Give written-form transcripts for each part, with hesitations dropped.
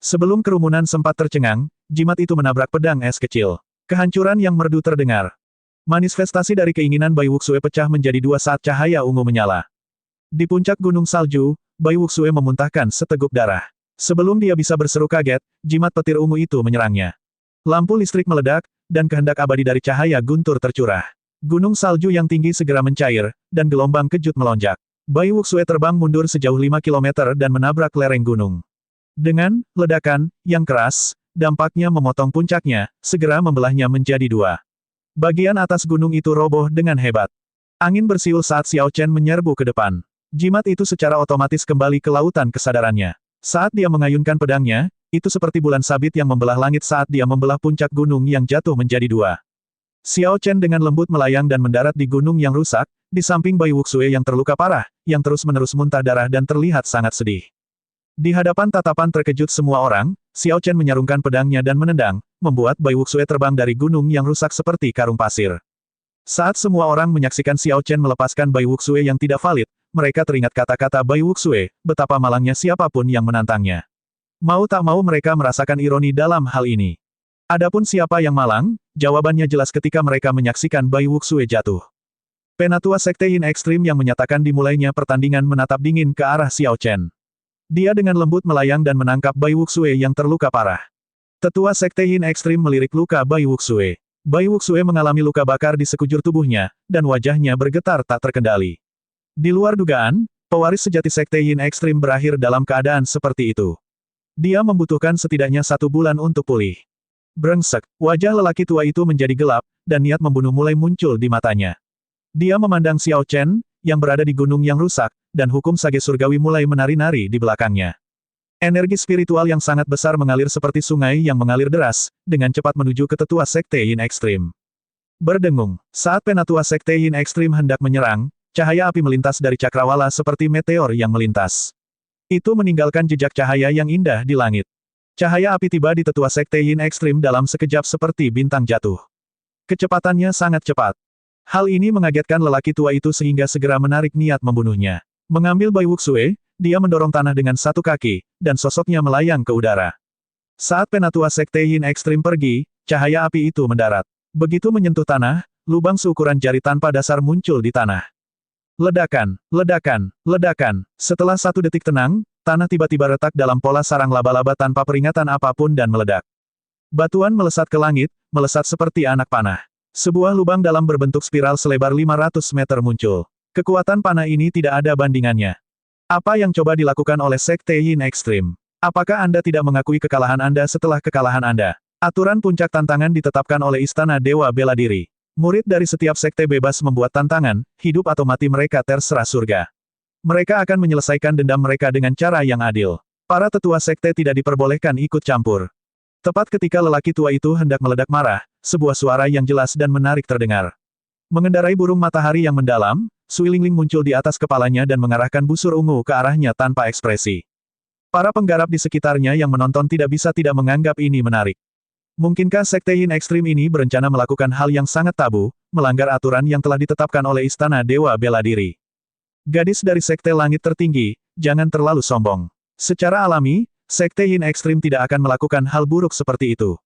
Sebelum kerumunan sempat tercengang, jimat itu menabrak pedang es kecil. Kehancuran yang merdu terdengar. Manifestasi dari keinginan Bai Wuxue pecah menjadi dua saat cahaya ungu menyala. Di puncak gunung salju, Bai Wuxue memuntahkan seteguk darah. Sebelum dia bisa berseru kaget, jimat petir ungu itu menyerangnya. Lampu listrik meledak, dan kehendak abadi dari cahaya guntur tercurah. Gunung salju yang tinggi segera mencair, dan gelombang kejut melonjak. Bai Wuxue terbang mundur sejauh 5 kilometer dan menabrak lereng gunung. Dengan ledakan yang keras, dampaknya memotong puncaknya, segera membelahnya menjadi dua. Bagian atas gunung itu roboh dengan hebat. Angin bersiul saat Xiao Chen menyerbu ke depan. Jimat itu secara otomatis kembali ke lautan kesadarannya. Saat dia mengayunkan pedangnya, itu seperti bulan sabit yang membelah langit saat dia membelah puncak gunung yang jatuh menjadi dua. Xiao Chen dengan lembut melayang dan mendarat di gunung yang rusak, di samping Bai Wuxue yang terluka parah, yang terus-menerus muntah darah dan terlihat sangat sedih. Di hadapan tatapan terkejut semua orang, Xiao Chen menyarungkan pedangnya dan menendang, membuat Bai Wuxue terbang dari gunung yang rusak seperti karung pasir. Saat semua orang menyaksikan Xiao Chen melepaskan Bai Wuxue yang tidak valid, mereka teringat kata-kata Bai Wuxue, betapa malangnya siapapun yang menantangnya. Mau tak mau mereka merasakan ironi dalam hal ini. Adapun siapa yang malang, jawabannya jelas ketika mereka menyaksikan Bai Wuxue jatuh. Penatua Sekte Yin Ekstrim yang menyatakan dimulainya pertandingan menatap dingin ke arah Xiao Chen. Dia dengan lembut melayang dan menangkap Bai Wuxue yang terluka parah. Tetua Sekte Yin Ekstrim melirik luka Bai Wuxue. Bai Wuxue mengalami luka bakar di sekujur tubuhnya, dan wajahnya bergetar tak terkendali. Di luar dugaan, pewaris sejati Sekte Yin Ekstrim berakhir dalam keadaan seperti itu. Dia membutuhkan setidaknya 1 bulan untuk pulih. Brengsek, wajah lelaki tua itu menjadi gelap, dan niat membunuh mulai muncul di matanya. Dia memandang Xiao Chen, yang berada di gunung yang rusak, dan hukum sage surgawi mulai menari-nari di belakangnya. Energi spiritual yang sangat besar mengalir seperti sungai yang mengalir deras, dengan cepat menuju ke tetua Sekte Yin Ekstrim. Berdengung, saat penatua Sekte Yin Ekstrim hendak menyerang, cahaya api melintas dari cakrawala seperti meteor yang melintas. Itu meninggalkan jejak cahaya yang indah di langit. Cahaya api tiba di tetua Sekte Yin Ekstrim dalam sekejap seperti bintang jatuh. Kecepatannya sangat cepat. Hal ini mengagetkan lelaki tua itu sehingga segera menarik niat membunuhnya. Mengambil Bai Wuxue, dia mendorong tanah dengan satu kaki, dan sosoknya melayang ke udara. Saat penatua Sekte Yin Ekstrim pergi, cahaya api itu mendarat. Begitu menyentuh tanah, lubang seukuran jari tanpa dasar muncul di tanah. Ledakan, ledakan, ledakan. Setelah 1 detik tenang, tanah tiba-tiba retak dalam pola sarang laba-laba tanpa peringatan apapun dan meledak. Batuan melesat ke langit, melesat seperti anak panah. Sebuah lubang dalam berbentuk spiral selebar 500 meter muncul. Kekuatan panah ini tidak ada bandingannya. Apa yang coba dilakukan oleh Sekte Yin Ekstrim? Apakah Anda tidak mengakui kekalahan Anda setelah kekalahan Anda? Aturan puncak tantangan ditetapkan oleh Istana Dewa Bela Diri. Murid dari setiap sekte bebas membuat tantangan, hidup atau mati mereka terserah surga. Mereka akan menyelesaikan dendam mereka dengan cara yang adil. Para tetua sekte tidak diperbolehkan ikut campur. Tepat ketika lelaki tua itu hendak meledak marah, sebuah suara yang jelas dan menarik terdengar. Mengendarai burung matahari yang mendalam, Sui Lingling muncul di atas kepalanya dan mengarahkan busur ungu ke arahnya tanpa ekspresi. Para penggarap di sekitarnya yang menonton tidak bisa tidak menganggap ini menarik. Mungkinkah Sekte Yin Ekstrim ini berencana melakukan hal yang sangat tabu, melanggar aturan yang telah ditetapkan oleh Istana Dewa Bela Diri? Gadis dari Sekte Langit Tertinggi, jangan terlalu sombong. Secara alami, Sekte Yin Ekstrim tidak akan melakukan hal buruk seperti itu.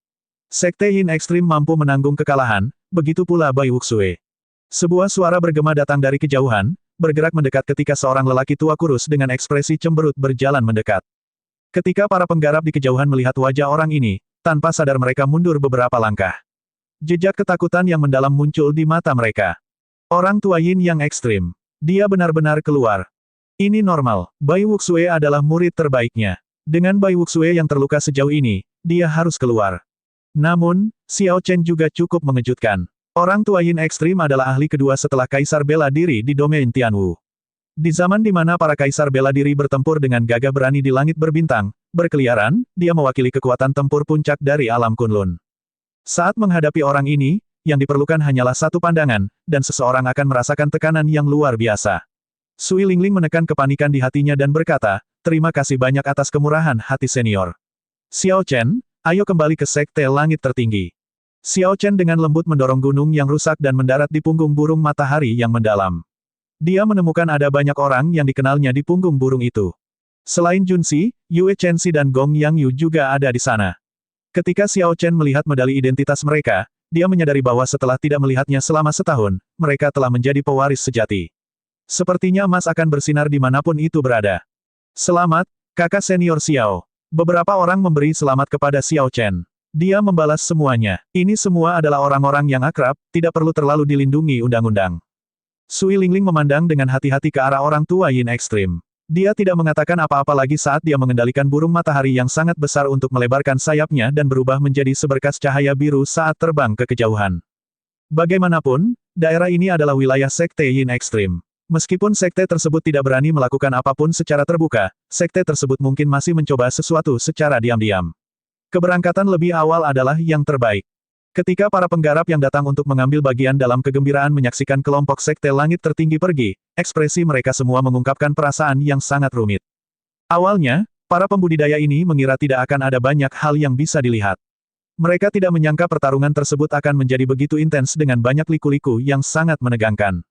Sekte Yin Ekstrim mampu menanggung kekalahan, begitu pula Bai Wuxue. Sebuah suara bergema datang dari kejauhan, bergerak mendekat ketika seorang lelaki tua kurus dengan ekspresi cemberut berjalan mendekat. Ketika para penggarap di kejauhan melihat wajah orang ini, tanpa sadar mereka mundur beberapa langkah. Jejak ketakutan yang mendalam muncul di mata mereka. Orang tua Yin yang ekstrim. Dia benar-benar keluar. Ini normal, Bai Wuxue adalah murid terbaiknya. Dengan Bai Wuxue yang terluka sejauh ini, dia harus keluar. Namun, Xiao Chen juga cukup mengejutkan. Orang tua Yin ekstrim adalah ahli kedua setelah Kaisar Bela Diri di domain Tianwu. Di zaman di mana para Kaisar Bela Diri bertempur dengan gagah berani di langit berbintang, berkeliaran, dia mewakili kekuatan tempur puncak dari alam Kunlun. Saat menghadapi orang ini, yang diperlukan hanyalah satu pandangan, dan seseorang akan merasakan tekanan yang luar biasa. Sui Lingling menekan kepanikan di hatinya dan berkata, terima kasih banyak atas kemurahan hati senior. Xiao Chen, ayo kembali ke Sekte Langit Tertinggi. Xiao Chen dengan lembut mendorong gunung yang rusak dan mendarat di punggung burung matahari yang mendalam. Dia menemukan ada banyak orang yang dikenalnya di punggung burung itu. Selain Junsi, Yue Chenxi dan Gong Yang Yu juga ada di sana. Ketika Xiao Chen melihat medali identitas mereka, dia menyadari bahwa setelah tidak melihatnya selama setahun, mereka telah menjadi pewaris sejati. Sepertinya emas akan bersinar dimanapun itu berada. Selamat, kakak senior Xiao. Beberapa orang memberi selamat kepada Xiao Chen. Dia membalas semuanya. Ini semua adalah orang-orang yang akrab, tidak perlu terlalu dilindungi undang-undang. Sui Lingling memandang dengan hati-hati ke arah orang tua Yin Ekstrim. Dia tidak mengatakan apa-apa lagi saat dia mengendalikan burung matahari yang sangat besar untuk melebarkan sayapnya dan berubah menjadi seberkas cahaya biru saat terbang ke kejauhan. Bagaimanapun, daerah ini adalah wilayah Sekte Yin Ekstrim. Meskipun sekte tersebut tidak berani melakukan apapun secara terbuka, sekte tersebut mungkin masih mencoba sesuatu secara diam-diam. Keberangkatan lebih awal adalah yang terbaik. Ketika para penggarap yang datang untuk mengambil bagian dalam kegembiraan menyaksikan kelompok sekte langit tertinggi pergi, ekspresi mereka semua mengungkapkan perasaan yang sangat rumit. Awalnya, para pembudidaya ini mengira tidak akan ada banyak hal yang bisa dilihat. Mereka tidak menyangka pertarungan tersebut akan menjadi begitu intens dengan banyak liku-liku yang sangat menegangkan.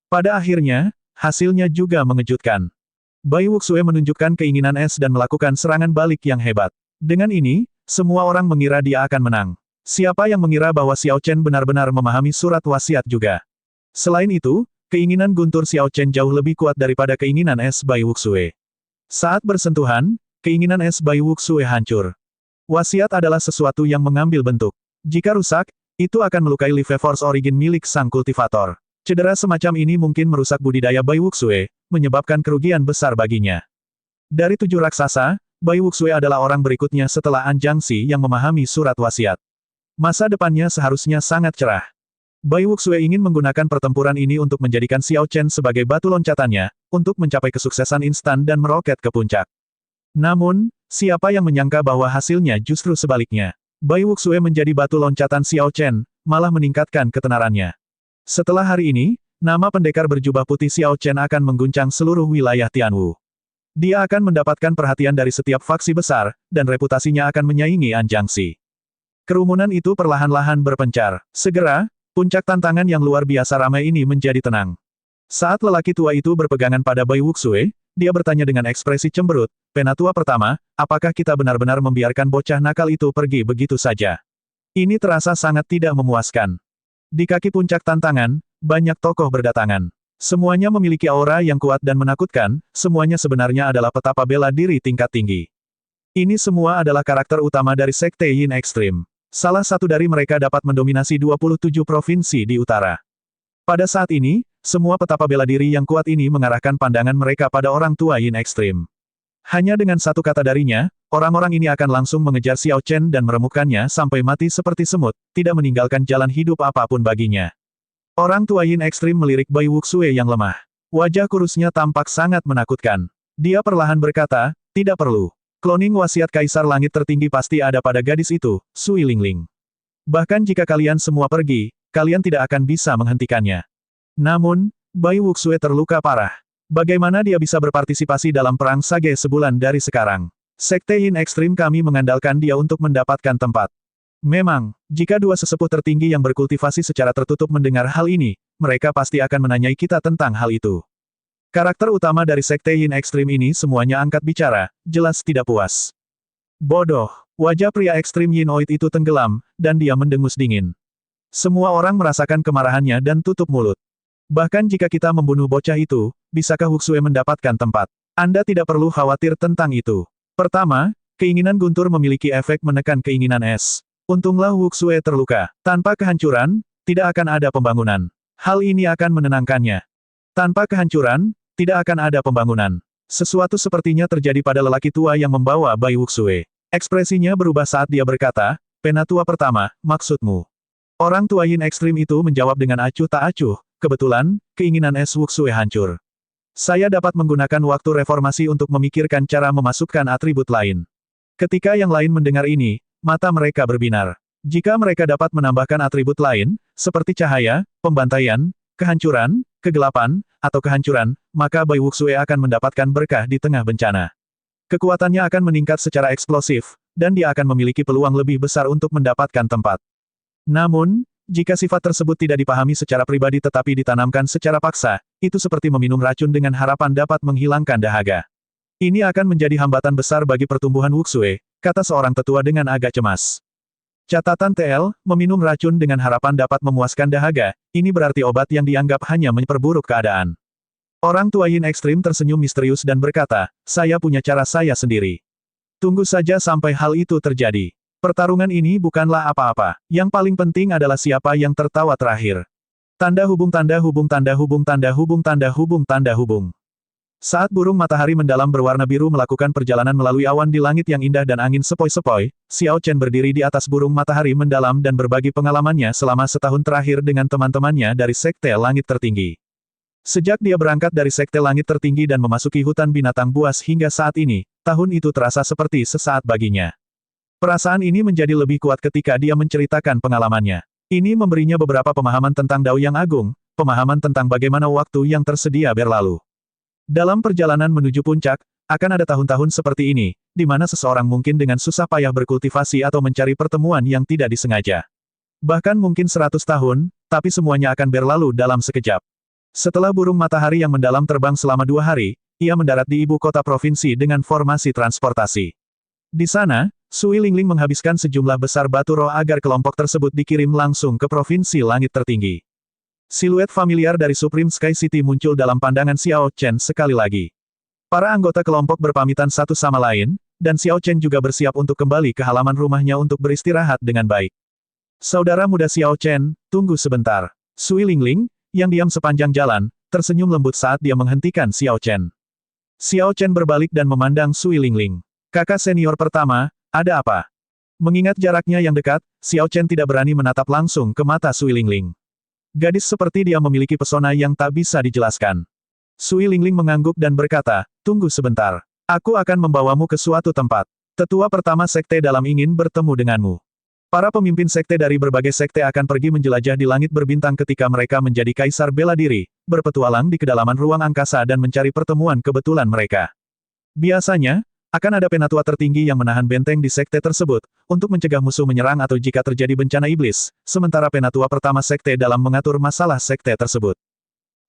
Pada akhirnya, hasilnya juga mengejutkan. Bai Wuxue menunjukkan keinginan es dan melakukan serangan balik yang hebat. Dengan ini, semua orang mengira dia akan menang. Siapa yang mengira bahwa Xiao Chen benar-benar memahami surat wasiat juga? Selain itu, keinginan guntur Xiao Chen jauh lebih kuat daripada keinginan es Bai Wuxue. Saat bersentuhan, keinginan es Bai Wuxue hancur. Wasiat adalah sesuatu yang mengambil bentuk. Jika rusak, itu akan melukai Life Force Origin milik sang kultivator. Cedera semacam ini mungkin merusak budidaya Bai Wuxue, menyebabkan kerugian besar baginya. Dari 7 raksasa, Bai Wuxue adalah orang berikutnya setelah An Jiangxi yang memahami surat wasiat. Masa depannya seharusnya sangat cerah. Bai Wuxue ingin menggunakan pertempuran ini untuk menjadikan Xiao Chen sebagai batu loncatannya, untuk mencapai kesuksesan instan dan meroket ke puncak. Namun, siapa yang menyangka bahwa hasilnya justru sebaliknya. Bai Wuxue menjadi batu loncatan Xiao Chen, malah meningkatkan ketenarannya. Setelah hari ini, nama pendekar berjubah putih Xiao Chen akan mengguncang seluruh wilayah Tianwu. Dia akan mendapatkan perhatian dari setiap faksi besar, dan reputasinya akan menyaingi An Jiangxi. Kerumunan itu perlahan-lahan berpencar. Segera, puncak tantangan yang luar biasa ramai ini menjadi tenang. Saat lelaki tua itu berpegangan pada Bai Wuxue, dia bertanya dengan ekspresi cemberut, "Penatua pertama, apakah kita benar-benar membiarkan bocah nakal itu pergi begitu saja?" Ini terasa sangat tidak memuaskan. Di kaki puncak tantangan, banyak tokoh berdatangan. Semuanya memiliki aura yang kuat dan menakutkan, semuanya sebenarnya adalah petapa bela diri tingkat tinggi. Ini semua adalah karakter utama dari Sekte Yin Ekstrim. Salah satu dari mereka dapat mendominasi 27 provinsi di utara. Pada saat ini, semua petapa bela diri yang kuat ini mengarahkan pandangan mereka pada orang tua Yin Ekstrim. Hanya dengan satu kata darinya, orang-orang ini akan langsung mengejar Xiao Chen dan meremukkannya sampai mati seperti semut, tidak meninggalkan jalan hidup apapun baginya. Orang tua Yin Ekstrim melirik Bai Wuxue yang lemah. Wajah kurusnya tampak sangat menakutkan. Dia perlahan berkata, "Tidak perlu. Kloning wasiat Kaisar Langit tertinggi pasti ada pada gadis itu, Sui Lingling. Bahkan jika kalian semua pergi, kalian tidak akan bisa menghentikannya." Namun, Bai Wuxue terluka parah. Bagaimana dia bisa berpartisipasi dalam perang Sage sebulan dari sekarang? Sekte Yin Ekstrim kami mengandalkan dia untuk mendapatkan tempat. Memang, jika dua sesepuh tertinggi yang berkultivasi secara tertutup mendengar hal ini, mereka pasti akan menanyai kita tentang hal itu. Karakter utama dari Sekte Yin Ekstrim ini semuanya angkat bicara, jelas tidak puas. Bodoh, wajah pria ekstrim Yin Oid itu tenggelam, dan dia mendengus dingin. Semua orang merasakan kemarahannya dan tutup mulut. Bahkan jika kita membunuh bocah itu, bisakah Wuxue mendapatkan tempat? Anda tidak perlu khawatir tentang itu. Pertama, keinginan guntur memiliki efek menekan keinginan es. Untunglah Wuxue terluka. Tanpa kehancuran, tidak akan ada pembangunan. Hal ini akan menenangkannya. Tanpa kehancuran, tidak akan ada pembangunan. Sesuatu sepertinya terjadi pada lelaki tua yang membawa Bai Wuxue. Ekspresinya berubah saat dia berkata, "Penatua pertama, maksudmu?" Orang tua Yin Ekstrim itu menjawab dengan acuh tak acuh, "Kebetulan, keinginan es Wuxue hancur. Saya dapat menggunakan waktu reformasi untuk memikirkan cara memasukkan atribut lain." Ketika yang lain mendengar ini, mata mereka berbinar. Jika mereka dapat menambahkan atribut lain, seperti cahaya, pembantaian, kehancuran, kegelapan, atau kehancuran, maka Bai Wuxue akan mendapatkan berkah di tengah bencana. Kekuatannya akan meningkat secara eksplosif, dan dia akan memiliki peluang lebih besar untuk mendapatkan tempat. Namun, jika sifat tersebut tidak dipahami secara pribadi tetapi ditanamkan secara paksa, itu seperti meminum racun dengan harapan dapat menghilangkan dahaga. Ini akan menjadi hambatan besar bagi pertumbuhan Wuxue, kata seorang tetua dengan agak cemas. Catatan TL, meminum racun dengan harapan dapat memuaskan dahaga, ini berarti obat yang dianggap hanya memperburuk keadaan. Orang tua Yin ekstrim tersenyum misterius dan berkata, saya punya cara saya sendiri. Tunggu saja sampai hal itu terjadi. Pertarungan ini bukanlah apa-apa, yang paling penting adalah siapa yang tertawa terakhir. Tanda hubung tanda hubung tanda hubung tanda hubung tanda hubung tanda hubung. Saat burung matahari mendalam berwarna biru melakukan perjalanan melalui awan di langit yang indah dan angin sepoi-sepoi, Xiao Chen berdiri di atas burung matahari mendalam dan berbagi pengalamannya selama setahun terakhir dengan teman-temannya dari Sekte Langit Tertinggi. Sejak dia berangkat dari Sekte Langit Tertinggi dan memasuki hutan binatang buas hingga saat ini, tahun itu terasa seperti sesaat baginya. Perasaan ini menjadi lebih kuat ketika dia menceritakan pengalamannya. Ini memberinya beberapa pemahaman tentang Dao yang agung, pemahaman tentang bagaimana waktu yang tersedia berlalu. Dalam perjalanan menuju puncak, akan ada tahun-tahun seperti ini, di mana seseorang mungkin dengan susah payah berkultivasi atau mencari pertemuan yang tidak disengaja. Bahkan mungkin 100 tahun, tapi semuanya akan berlalu dalam sekejap. Setelah burung matahari yang mendalam terbang selama 2 hari, ia mendarat di ibu kota provinsi dengan formasi transportasi. Di sana, Sui Lingling menghabiskan sejumlah besar batu roh agar kelompok tersebut dikirim langsung ke provinsi langit tertinggi. Siluet familiar dari Supreme Sky City muncul dalam pandangan Xiao Chen sekali lagi. Para anggota kelompok berpamitan satu sama lain, dan Xiao Chen juga bersiap untuk kembali ke halaman rumahnya untuk beristirahat dengan baik. Saudara muda Xiao Chen, tunggu sebentar. Sui Lingling, yang diam sepanjang jalan, tersenyum lembut saat dia menghentikan Xiao Chen. Xiao Chen berbalik dan memandang Sui Lingling. Kakak senior pertama, ada apa? Mengingat jaraknya yang dekat, Xiao Chen tidak berani menatap langsung ke mata Sui Lingling. Gadis seperti dia memiliki pesona yang tak bisa dijelaskan. Sui Lingling mengangguk dan berkata, tunggu sebentar. Aku akan membawamu ke suatu tempat. Tetua pertama sekte dalam ingin bertemu denganmu. Para pemimpin sekte dari berbagai sekte akan pergi menjelajah di langit berbintang ketika mereka menjadi kaisar bela diri, berpetualang di kedalaman ruang angkasa dan mencari pertemuan kebetulan mereka. Biasanya, akan ada penatua tertinggi yang menahan benteng di sekte tersebut, untuk mencegah musuh menyerang atau jika terjadi bencana iblis, sementara penatua pertama sekte dalam mengatur masalah sekte tersebut.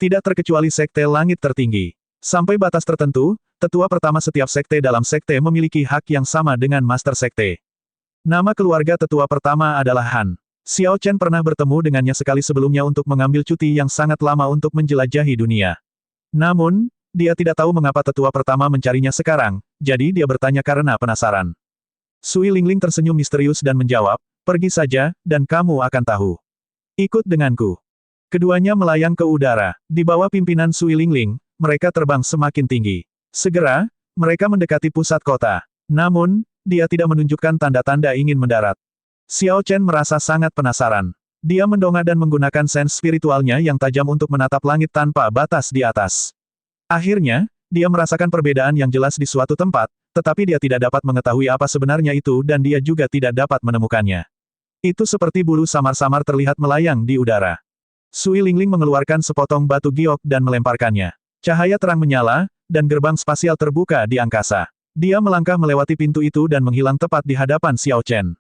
Tidak terkecuali sekte langit tertinggi. Sampai batas tertentu, tetua pertama setiap sekte dalam sekte memiliki hak yang sama dengan master sekte. Nama keluarga tetua pertama adalah Han. Xiao Chen pernah bertemu dengannya sekali sebelumnya untuk mengambil cuti yang sangat lama untuk menjelajahi dunia. Namun, dia tidak tahu mengapa tetua pertama mencarinya sekarang, jadi dia bertanya karena penasaran. Sui Lingling tersenyum misterius dan menjawab, pergi saja, dan kamu akan tahu. Ikut denganku. Keduanya melayang ke udara. Di bawah pimpinan Sui Lingling, mereka terbang semakin tinggi. Segera, mereka mendekati pusat kota. Namun, dia tidak menunjukkan tanda-tanda ingin mendarat. Xiao Chen merasa sangat penasaran. Dia mendongak dan menggunakan sense spiritualnya yang tajam untuk menatap langit tanpa batas di atas. Akhirnya, dia merasakan perbedaan yang jelas di suatu tempat, tetapi dia tidak dapat mengetahui apa sebenarnya itu dan dia juga tidak dapat menemukannya. Itu seperti bulu samar-samar terlihat melayang di udara. Sui Lingling mengeluarkan sepotong batu giok dan melemparkannya. Cahaya terang menyala, dan gerbang spasial terbuka di angkasa. Dia melangkah melewati pintu itu dan menghilang tepat di hadapan Xiao Chen.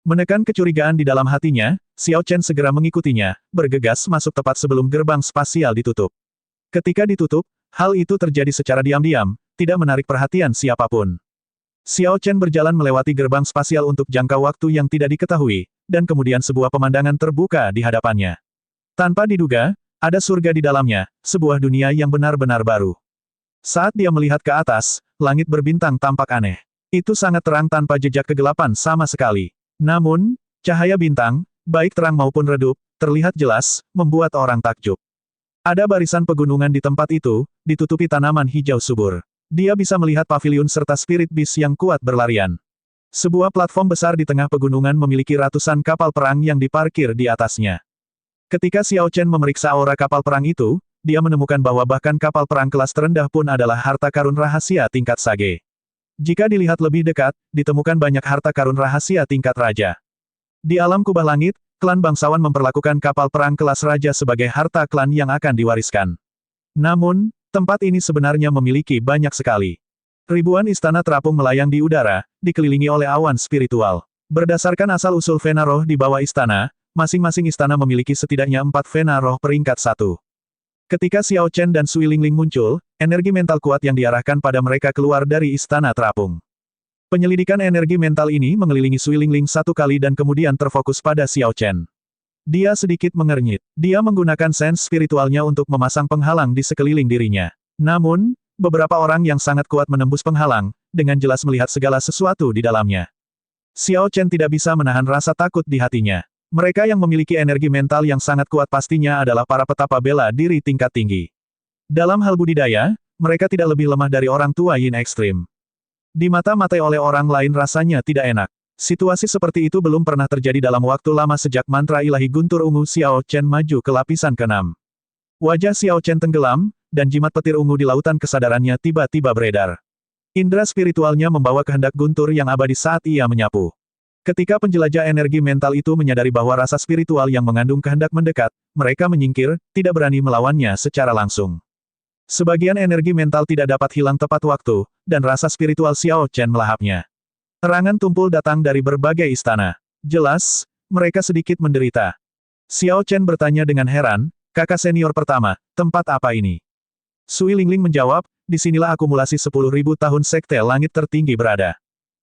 Menekan kecurigaan di dalam hatinya, Xiao Chen segera mengikutinya, bergegas masuk tepat sebelum gerbang spasial ditutup. Ketika ditutup, hal itu terjadi secara diam-diam, tidak menarik perhatian siapapun. Xiao Chen berjalan melewati gerbang spasial untuk jangka waktu yang tidak diketahui, dan kemudian sebuah pemandangan terbuka di hadapannya. Tanpa diduga, ada surga di dalamnya, sebuah dunia yang benar-benar baru. Saat dia melihat ke atas, langit berbintang tampak aneh. Itu sangat terang tanpa jejak kegelapan sama sekali. Namun, cahaya bintang, baik terang maupun redup, terlihat jelas, membuat orang takjub. Ada barisan pegunungan di tempat itu, ditutupi tanaman hijau subur. Dia bisa melihat paviliun serta spirit beast yang kuat berlarian. Sebuah platform besar di tengah pegunungan memiliki ratusan kapal perang yang diparkir di atasnya. Ketika Xiao Chen memeriksa aura kapal perang itu, dia menemukan bahwa bahkan kapal perang kelas terendah pun adalah harta karun rahasia tingkat sage. Jika dilihat lebih dekat, ditemukan banyak harta karun rahasia tingkat raja. Di alam kubah langit, klan bangsawan memperlakukan kapal perang kelas raja sebagai harta klan yang akan diwariskan. Namun, tempat ini sebenarnya memiliki banyak sekali. Ribuan istana terapung melayang di udara, dikelilingi oleh awan spiritual. Berdasarkan asal-usul Vena Roh di bawah istana, masing-masing istana memiliki setidaknya 4 Vena Roh peringkat 1. Ketika Xiao Chen dan Sui Lingling muncul, energi mental kuat yang diarahkan pada mereka keluar dari istana terapung. Penyelidikan energi mental ini mengelilingi Sui Lingling satu kali dan kemudian terfokus pada Xiao Chen. Dia sedikit mengernyit. Dia menggunakan sense spiritualnya untuk memasang penghalang di sekeliling dirinya. Namun, beberapa orang yang sangat kuat menembus penghalang, dengan jelas melihat segala sesuatu di dalamnya. Xiao Chen tidak bisa menahan rasa takut di hatinya. Mereka yang memiliki energi mental yang sangat kuat pastinya adalah para petapa bela diri tingkat tinggi. Dalam hal budidaya, mereka tidak lebih lemah dari orang tua Yin ekstrim. Dimata-matai oleh orang lain rasanya tidak enak. Situasi seperti itu belum pernah terjadi dalam waktu lama sejak mantra ilahi guntur ungu Xiao Chen maju ke lapisan ke-6. Wajah Xiao Chen tenggelam, dan jimat petir ungu di lautan kesadarannya tiba-tiba beredar. Indra spiritualnya membawa kehendak guntur yang abadi saat ia menyapu. Ketika penjelajah energi mental itu menyadari bahwa rasa spiritual yang mengandung kehendak mendekat, mereka menyingkir, tidak berani melawannya secara langsung. Sebagian energi mental tidak dapat hilang tepat waktu, dan rasa spiritual Xiao Chen melahapnya. Terangan tumpul datang dari berbagai istana. Jelas, mereka sedikit menderita. Xiao Chen bertanya dengan heran, kakak senior pertama, tempat apa ini? Sui Lingling menjawab, disinilah akumulasi 10.000 tahun sekte langit tertinggi berada.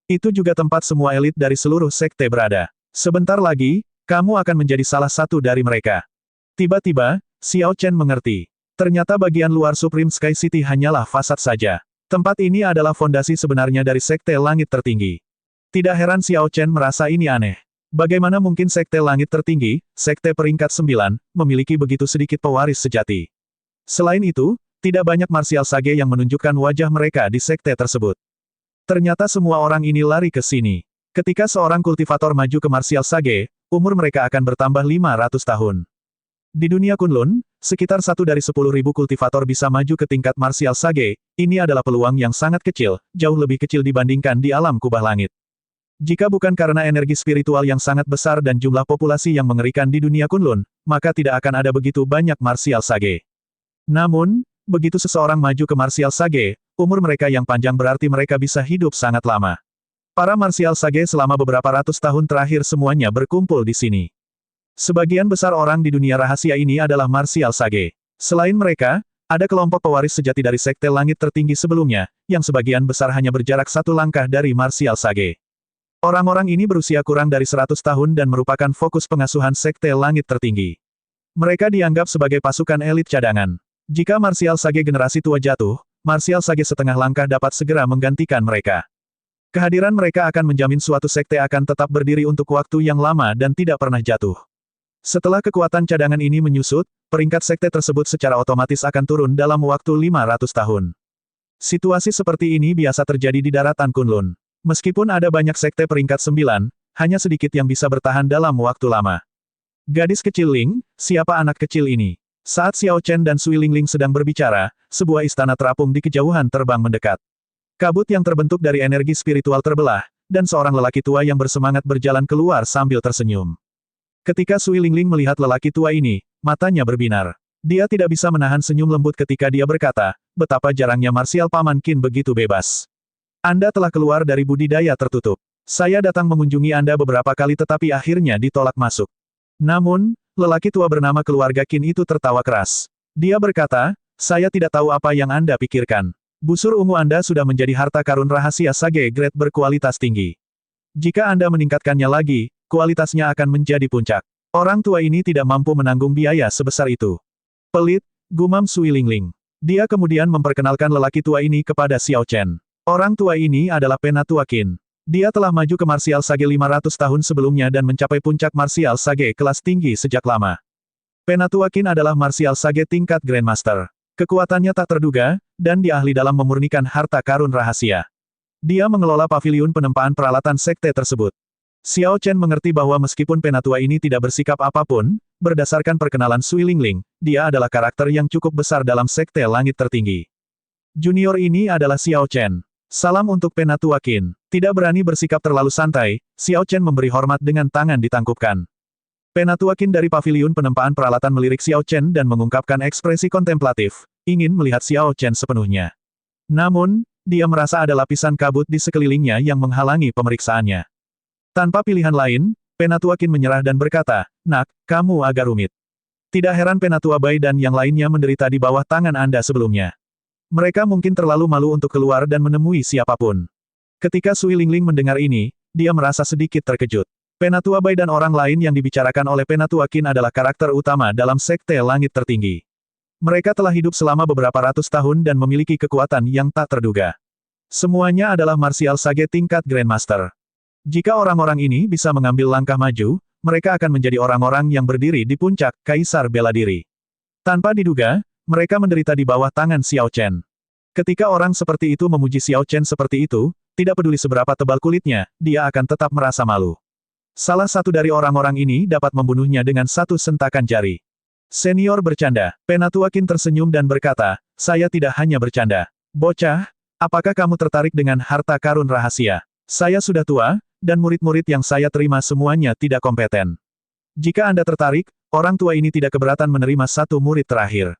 Itu juga tempat semua elit dari seluruh sekte berada. Sebentar lagi, kamu akan menjadi salah satu dari mereka. Tiba-tiba, Xiao Chen mengerti. Ternyata bagian luar Supreme Sky City hanyalah fasad saja. Tempat ini adalah fondasi sebenarnya dari sekte langit tertinggi. Tidak heran Xiao Chen merasa ini aneh. Bagaimana mungkin sekte langit tertinggi, sekte peringkat 9, memiliki begitu sedikit pewaris sejati? Selain itu, tidak banyak martial sage yang menunjukkan wajah mereka di sekte tersebut. Ternyata semua orang ini lari ke sini. Ketika seorang kultivator maju ke martial sage, umur mereka akan bertambah 500 tahun. Di dunia Kunlun, sekitar 1 dari 10.000 kultivator bisa maju ke tingkat martial sage, ini adalah peluang yang sangat kecil, jauh lebih kecil dibandingkan di alam kubah langit. Jika bukan karena energi spiritual yang sangat besar dan jumlah populasi yang mengerikan di dunia Kunlun, maka tidak akan ada begitu banyak martial sage. Namun, begitu seseorang maju ke martial sage, umur mereka yang panjang berarti mereka bisa hidup sangat lama. Para martial sage selama beberapa ratus tahun terakhir semuanya berkumpul di sini. Sebagian besar orang di dunia rahasia ini adalah martial sage. Selain mereka, ada kelompok pewaris sejati dari sekte langit tertinggi sebelumnya, yang sebagian besar hanya berjarak satu langkah dari martial sage. Orang-orang ini berusia kurang dari 100 tahun dan merupakan fokus pengasuhan sekte langit tertinggi. Mereka dianggap sebagai pasukan elit cadangan. Jika martial sage generasi tua jatuh, martial sage setengah langkah dapat segera menggantikan mereka. Kehadiran mereka akan menjamin suatu sekte akan tetap berdiri untuk waktu yang lama dan tidak pernah jatuh. Setelah kekuatan cadangan ini menyusut, peringkat sekte tersebut secara otomatis akan turun dalam waktu 500 tahun. Situasi seperti ini biasa terjadi di daratan Kunlun. Meskipun ada banyak sekte peringkat 9, hanya sedikit yang bisa bertahan dalam waktu lama. Gadis kecil Ling, siapa anak kecil ini? Saat Xiao Chen dan Sui Lingling sedang berbicara, sebuah istana terapung di kejauhan terbang mendekat. Kabut yang terbentuk dari energi spiritual terbelah, dan seorang lelaki tua yang bersemangat berjalan keluar sambil tersenyum. Ketika Sui Lingling melihat lelaki tua ini, matanya berbinar. Dia tidak bisa menahan senyum lembut ketika dia berkata, betapa jarangnya martial Paman Qin begitu bebas. Anda telah keluar dari budidaya tertutup. Saya datang mengunjungi Anda beberapa kali tetapi akhirnya ditolak masuk. Namun, lelaki tua bernama keluarga Qin itu tertawa keras. Dia berkata, saya tidak tahu apa yang Anda pikirkan. Busur ungu Anda sudah menjadi harta karun rahasia sage grade berkualitas tinggi. Jika Anda meningkatkannya lagi, kualitasnya akan menjadi puncak. Orang tua ini tidak mampu menanggung biaya sebesar itu. Pelit, gumam Sui Lingling. Dia kemudian memperkenalkan lelaki tua ini kepada Xiao Chen. Orang tua ini adalah Penatua Qin. Dia telah maju ke martial sage 500 tahun sebelumnya dan mencapai puncak martial sage kelas tinggi sejak lama. Penatua Qin adalah martial sage tingkat Grandmaster. Kekuatannya tak terduga, dan dia ahli dalam memurnikan harta karun rahasia. Dia mengelola paviliun penempaan peralatan sekte tersebut. Xiao Chen mengerti bahwa meskipun Penatua ini tidak bersikap apapun, berdasarkan perkenalan Sui Lingling, dia adalah karakter yang cukup besar dalam sekte langit tertinggi. Junior ini adalah Xiao Chen. Salam untuk Penatua Qin. Tidak berani bersikap terlalu santai, Xiao Chen memberi hormat dengan tangan ditangkupkan. Penatua Qin dari paviliun penempaan peralatan melirik Xiao Chen dan mengungkapkan ekspresi kontemplatif, ingin melihat Xiao Chen sepenuhnya. Namun, dia merasa ada lapisan kabut di sekelilingnya yang menghalangi pemeriksaannya. Tanpa pilihan lain, Penatua Qin menyerah dan berkata, "Nak, kamu agak rumit. Tidak heran Penatua Bai dan yang lainnya menderita di bawah tangan Anda sebelumnya. Mereka mungkin terlalu malu untuk keluar dan menemui siapapun. Ketika Sui Lingling mendengar ini, dia merasa sedikit terkejut. Penatua Bai dan orang lain yang dibicarakan oleh Penatua Qin adalah karakter utama dalam Sekte Langit Tertinggi. Mereka telah hidup selama beberapa ratus tahun dan memiliki kekuatan yang tak terduga. Semuanya adalah martial sage tingkat Grandmaster. Jika orang-orang ini bisa mengambil langkah maju, mereka akan menjadi orang-orang yang berdiri di puncak Kaisar Bela Diri. Tanpa diduga, mereka menderita di bawah tangan Xiao Chen. Ketika orang seperti itu memuji Xiao Chen seperti itu, tidak peduli seberapa tebal kulitnya, dia akan tetap merasa malu. Salah satu dari orang-orang ini dapat membunuhnya dengan satu sentakan jari. Senior bercanda. Penatua Qin tersenyum dan berkata, saya tidak hanya bercanda. Bocah, apakah kamu tertarik dengan harta karun rahasia? Saya sudah tua, dan murid-murid yang saya terima semuanya tidak kompeten. Jika Anda tertarik, orang tua ini tidak keberatan menerima satu murid terakhir.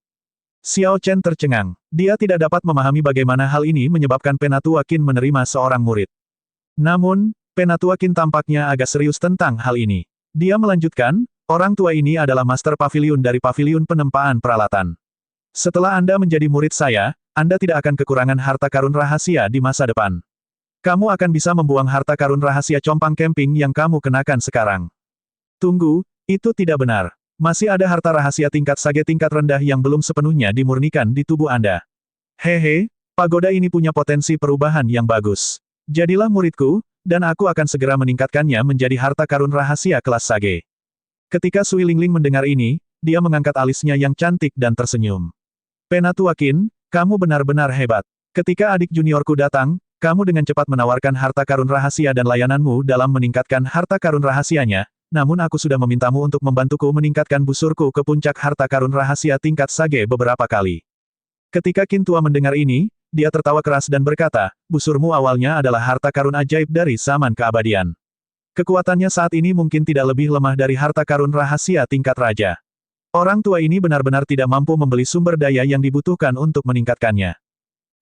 Xiao Chen tercengang. Dia tidak dapat memahami bagaimana hal ini menyebabkan Penatua Qin menerima seorang murid. Namun, Penatua Qin tampaknya agak serius tentang hal ini. Dia melanjutkan, orang tua ini adalah Master Pavilion dari Pavilion Penempaan Peralatan. Setelah Anda menjadi murid saya, Anda tidak akan kekurangan harta karun rahasia di masa depan. Kamu akan bisa membuang harta karun rahasia compang camping yang kamu kenakan sekarang. Tunggu, itu tidak benar. Masih ada harta rahasia tingkat sage tingkat rendah yang belum sepenuhnya dimurnikan di tubuh Anda. Hehe, pagoda ini punya potensi perubahan yang bagus. Jadilah muridku, dan aku akan segera meningkatkannya menjadi harta karun rahasia kelas sage. Ketika Sui Lingling mendengar ini, dia mengangkat alisnya yang cantik dan tersenyum. Penatua Qin, kamu benar-benar hebat. Ketika adik juniorku datang, kamu dengan cepat menawarkan harta karun rahasia dan layananmu dalam meningkatkan harta karun rahasianya, namun aku sudah memintamu untuk membantuku meningkatkan busurku ke puncak harta karun rahasia tingkat sage beberapa kali. Ketika Qin tua mendengar ini, dia tertawa keras dan berkata, busurmu awalnya adalah harta karun ajaib dari zaman keabadian. Kekuatannya saat ini mungkin tidak lebih lemah dari harta karun rahasia tingkat raja. Orang tua ini benar-benar tidak mampu membeli sumber daya yang dibutuhkan untuk meningkatkannya.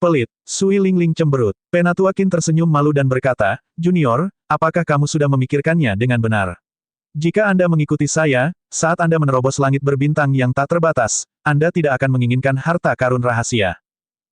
Pelit, Sui Lingling cemberut. Penatua Qin tersenyum malu dan berkata, Junior, apakah kamu sudah memikirkannya dengan benar? Jika Anda mengikuti saya, saat Anda menerobos langit berbintang yang tak terbatas, Anda tidak akan menginginkan harta karun rahasia.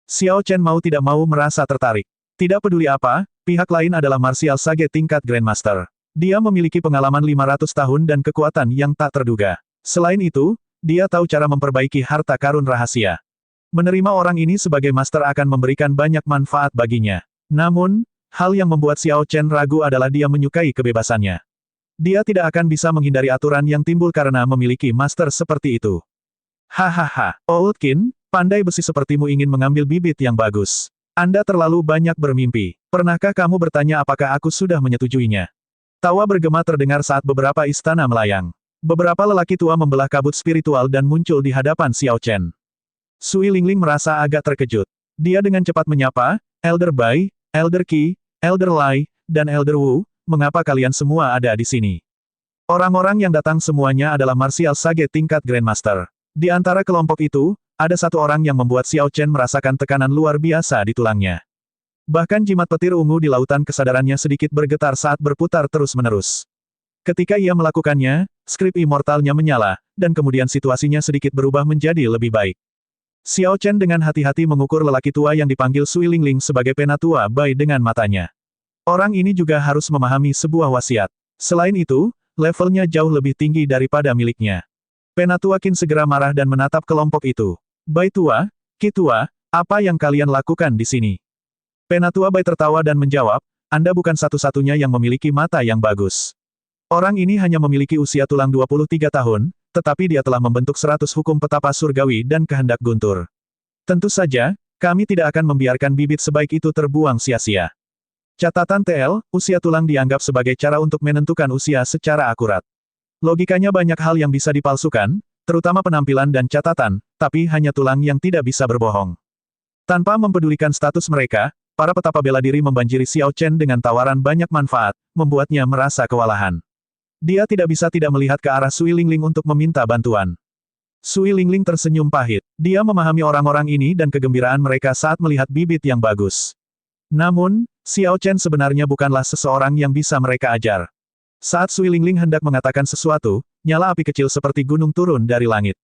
Xiao Chen mau tidak mau merasa tertarik. Tidak peduli apa, pihak lain adalah martial sage tingkat Grandmaster. Dia memiliki pengalaman 500 tahun dan kekuatan yang tak terduga. Selain itu, dia tahu cara memperbaiki harta karun rahasia. Menerima orang ini sebagai master akan memberikan banyak manfaat baginya. Namun, hal yang membuat Xiao Chen ragu adalah dia menyukai kebebasannya. Dia tidak akan bisa menghindari aturan yang timbul karena memiliki master seperti itu. Hahaha, Old Qin, pandai besi sepertimu ingin mengambil bibit yang bagus. Anda terlalu banyak bermimpi. Pernahkah kamu bertanya apakah aku sudah menyetujuinya? Tawa bergema terdengar saat beberapa istana melayang. Beberapa lelaki tua membelah kabut spiritual dan muncul di hadapan Xiao Chen. Sui Lingling merasa agak terkejut. Dia dengan cepat menyapa, Elder Bai, Elder Qi, Elder Lai, dan Elder Wu, mengapa kalian semua ada di sini? Orang-orang yang datang semuanya adalah martial sage tingkat Grandmaster. Di antara kelompok itu, ada satu orang yang membuat Xiao Chen merasakan tekanan luar biasa di tulangnya. Bahkan jimat petir ungu di lautan kesadarannya sedikit bergetar saat berputar terus-menerus. Ketika ia melakukannya, skrip immortalnya menyala, dan kemudian situasinya sedikit berubah menjadi lebih baik. Xiao Chen dengan hati-hati mengukur lelaki tua yang dipanggil Sui Lingling sebagai Penatua Bai dengan matanya. Orang ini juga harus memahami sebuah wasiat. Selain itu, levelnya jauh lebih tinggi daripada miliknya. Penatua Qin segera marah dan menatap kelompok itu. Bai tua, Qi tua, apa yang kalian lakukan di sini? Penatua Bai tertawa dan menjawab, Anda bukan satu-satunya yang memiliki mata yang bagus. Orang ini hanya memiliki usia tulang 23 tahun, tetapi dia telah membentuk 100 hukum petapa surgawi dan kehendak guntur. Tentu saja, kami tidak akan membiarkan bibit sebaik itu terbuang sia-sia. Catatan TL, usia tulang dianggap sebagai cara untuk menentukan usia secara akurat. Logikanya banyak hal yang bisa dipalsukan, terutama penampilan dan catatan, tapi hanya tulang yang tidak bisa berbohong. Tanpa mempedulikan status mereka, para petapa bela diri membanjiri Xiao Chen dengan tawaran banyak manfaat, membuatnya merasa kewalahan. Dia tidak bisa tidak melihat ke arah Sui Lingling untuk meminta bantuan. Sui Lingling tersenyum pahit. Dia memahami orang-orang ini dan kegembiraan mereka saat melihat bibit yang bagus. Namun, Xiao Chen sebenarnya bukanlah seseorang yang bisa mereka ajar. Saat Sui Lingling hendak mengatakan sesuatu, nyala api kecil seperti gunung turun dari langit.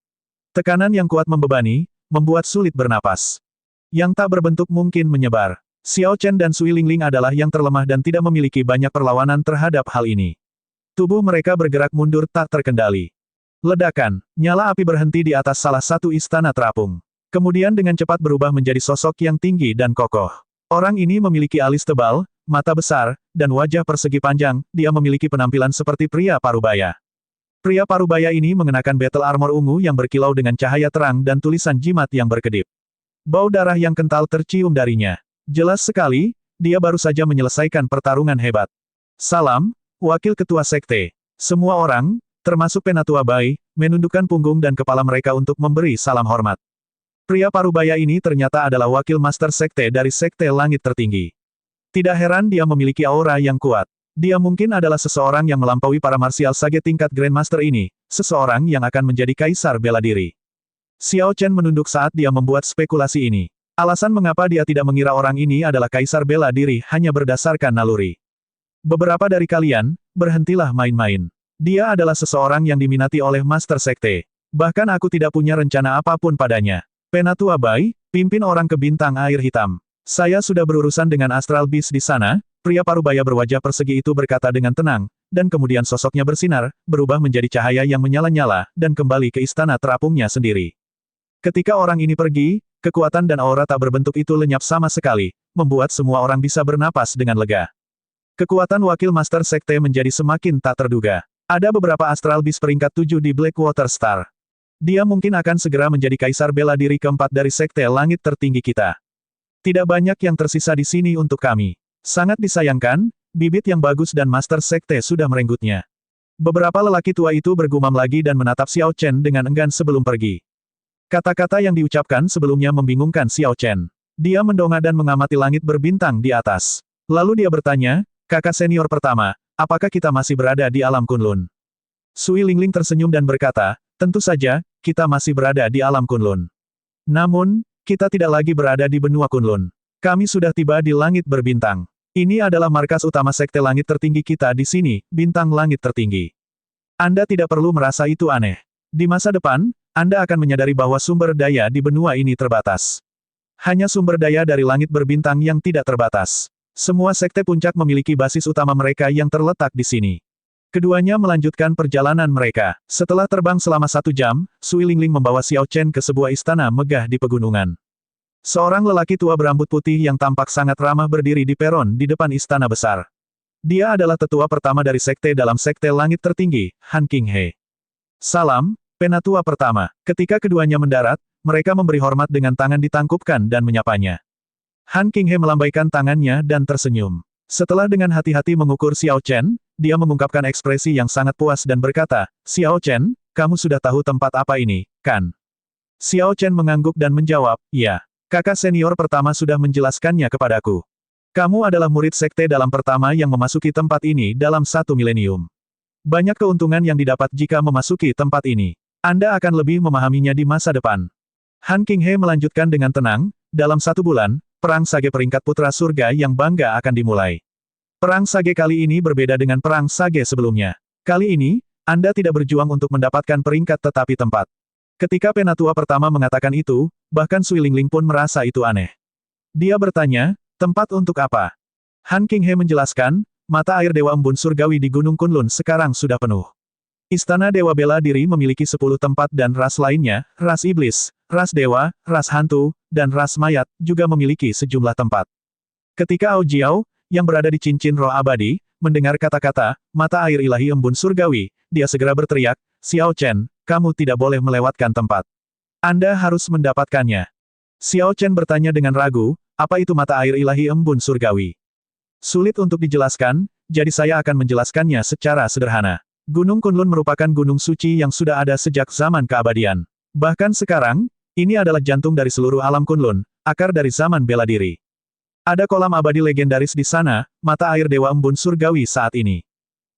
Tekanan yang kuat membebani, membuat sulit bernapas. Yang tak berbentuk mungkin menyebar. Xiao Chen dan Sui Lingling adalah yang terlemah dan tidak memiliki banyak perlawanan terhadap hal ini. Tubuh mereka bergerak mundur tak terkendali. Ledakan, nyala api berhenti di atas salah satu istana terapung. Kemudian dengan cepat berubah menjadi sosok yang tinggi dan kokoh. Orang ini memiliki alis tebal, mata besar, dan wajah persegi panjang. Dia memiliki penampilan seperti pria parubaya. Pria parubaya ini mengenakan battle armor ungu yang berkilau dengan cahaya terang dan tulisan jimat yang berkedip. Bau darah yang kental tercium darinya. Jelas sekali, dia baru saja menyelesaikan pertarungan hebat. Salam, Wakil Ketua Sekte. Semua orang, termasuk Penatua Bai, menundukkan punggung dan kepala mereka untuk memberi salam hormat. Pria parubaya ini ternyata adalah wakil Master Sekte dari Sekte Langit Tertinggi. Tidak heran dia memiliki aura yang kuat. Dia mungkin adalah seseorang yang melampaui para martial sage tingkat Grandmaster ini, seseorang yang akan menjadi kaisar bela diri. Xiao Chen menunduk saat dia membuat spekulasi ini. Alasan mengapa dia tidak mengira orang ini adalah kaisar bela diri hanya berdasarkan naluri. Beberapa dari kalian, berhentilah main-main. Dia adalah seseorang yang diminati oleh Master Sekte. Bahkan aku tidak punya rencana apapun padanya. Penatua Bai, pimpin orang ke bintang air hitam. Saya sudah berurusan dengan Astral Beast di sana, pria parubaya berwajah persegi itu berkata dengan tenang, dan kemudian sosoknya bersinar, berubah menjadi cahaya yang menyala-nyala, dan kembali ke istana terapungnya sendiri. Ketika orang ini pergi, kekuatan dan aura tak berbentuk itu lenyap sama sekali, membuat semua orang bisa bernapas dengan lega. Kekuatan wakil Master Sekte menjadi semakin tak terduga. Ada beberapa Astral Beast peringkat 7 di Blackwater Star. Dia mungkin akan segera menjadi kaisar bela diri keempat dari Sekte Langit Tertinggi kita. Tidak banyak yang tersisa di sini untuk kami. Sangat disayangkan, bibit yang bagus dan Master Sekte sudah merenggutnya. Beberapa lelaki tua itu bergumam lagi dan menatap Xiao Chen dengan enggan sebelum pergi. Kata-kata yang diucapkan sebelumnya membingungkan Xiao Chen. Dia mendongak dan mengamati langit berbintang di atas. Lalu dia bertanya, kakak senior pertama, apakah kita masih berada di alam Kunlun? Sui Lingling tersenyum dan berkata, tentu saja, kita masih berada di alam Kunlun. Namun, kita tidak lagi berada di benua Kunlun. Kami sudah tiba di langit berbintang. Ini adalah markas utama Sekte Langit Tertinggi kita di sini, Bintang Langit Tertinggi. Anda tidak perlu merasa itu aneh. Di masa depan, Anda akan menyadari bahwa sumber daya di benua ini terbatas. Hanya sumber daya dari langit berbintang yang tidak terbatas. Semua sekte puncak memiliki basis utama mereka yang terletak di sini. Keduanya melanjutkan perjalanan mereka. Setelah terbang selama 1 jam, Sui Lingling membawa Xiao Chen ke sebuah istana megah di pegunungan. Seorang lelaki tua berambut putih yang tampak sangat ramah berdiri di peron di depan istana besar. Dia adalah tetua pertama dari sekte dalam Sekte Langit Tertinggi, Han Qinghe. Salam, Penatua pertama. Ketika keduanya mendarat, mereka memberi hormat dengan tangan ditangkupkan dan menyapanya. Han Qinghe melambaikan tangannya dan tersenyum. Setelah dengan hati-hati mengukur Xiao Chen, dia mengungkapkan ekspresi yang sangat puas dan berkata, Xiao Chen, kamu sudah tahu tempat apa ini, kan? Xiao Chen mengangguk dan menjawab, ya. Kakak senior pertama sudah menjelaskannya kepadaku. Kamu adalah murid sekte dalam pertama yang memasuki tempat ini dalam 1 milenium. Banyak keuntungan yang didapat jika memasuki tempat ini. Anda akan lebih memahaminya di masa depan. Han Qinghe melanjutkan dengan tenang, dalam 1 bulan, Perang Sage peringkat putra surga yang bangga akan dimulai. Perang Sage kali ini berbeda dengan Perang Sage sebelumnya. Kali ini, Anda tidak berjuang untuk mendapatkan peringkat tetapi tempat. Ketika Penatua pertama mengatakan itu, bahkan Sui Lingling pun merasa itu aneh. Dia bertanya, tempat untuk apa? Han Qinghe menjelaskan, mata air Dewa Embun Surgawi di Gunung Kunlun sekarang sudah penuh. Istana Dewa Bela Diri memiliki 10 tempat dan ras lainnya, ras iblis, ras dewa, ras hantu, dan ras mayat, juga memiliki sejumlah tempat. Ketika Ao Jiao, yang berada di cincin roh abadi, mendengar kata-kata, mata air ilahi embun surgawi, dia segera berteriak, Xiao Chen, kamu tidak boleh melewatkan tempat. Anda harus mendapatkannya. Xiao Chen bertanya dengan ragu, apa itu mata air ilahi embun surgawi? Sulit untuk dijelaskan, jadi saya akan menjelaskannya secara sederhana. Gunung Kunlun merupakan gunung suci yang sudah ada sejak zaman keabadian. Bahkan sekarang, ini adalah jantung dari seluruh alam Kunlun, akar dari zaman bela diri. Ada kolam abadi legendaris di sana, mata air Dewa Embun Surgawi saat ini.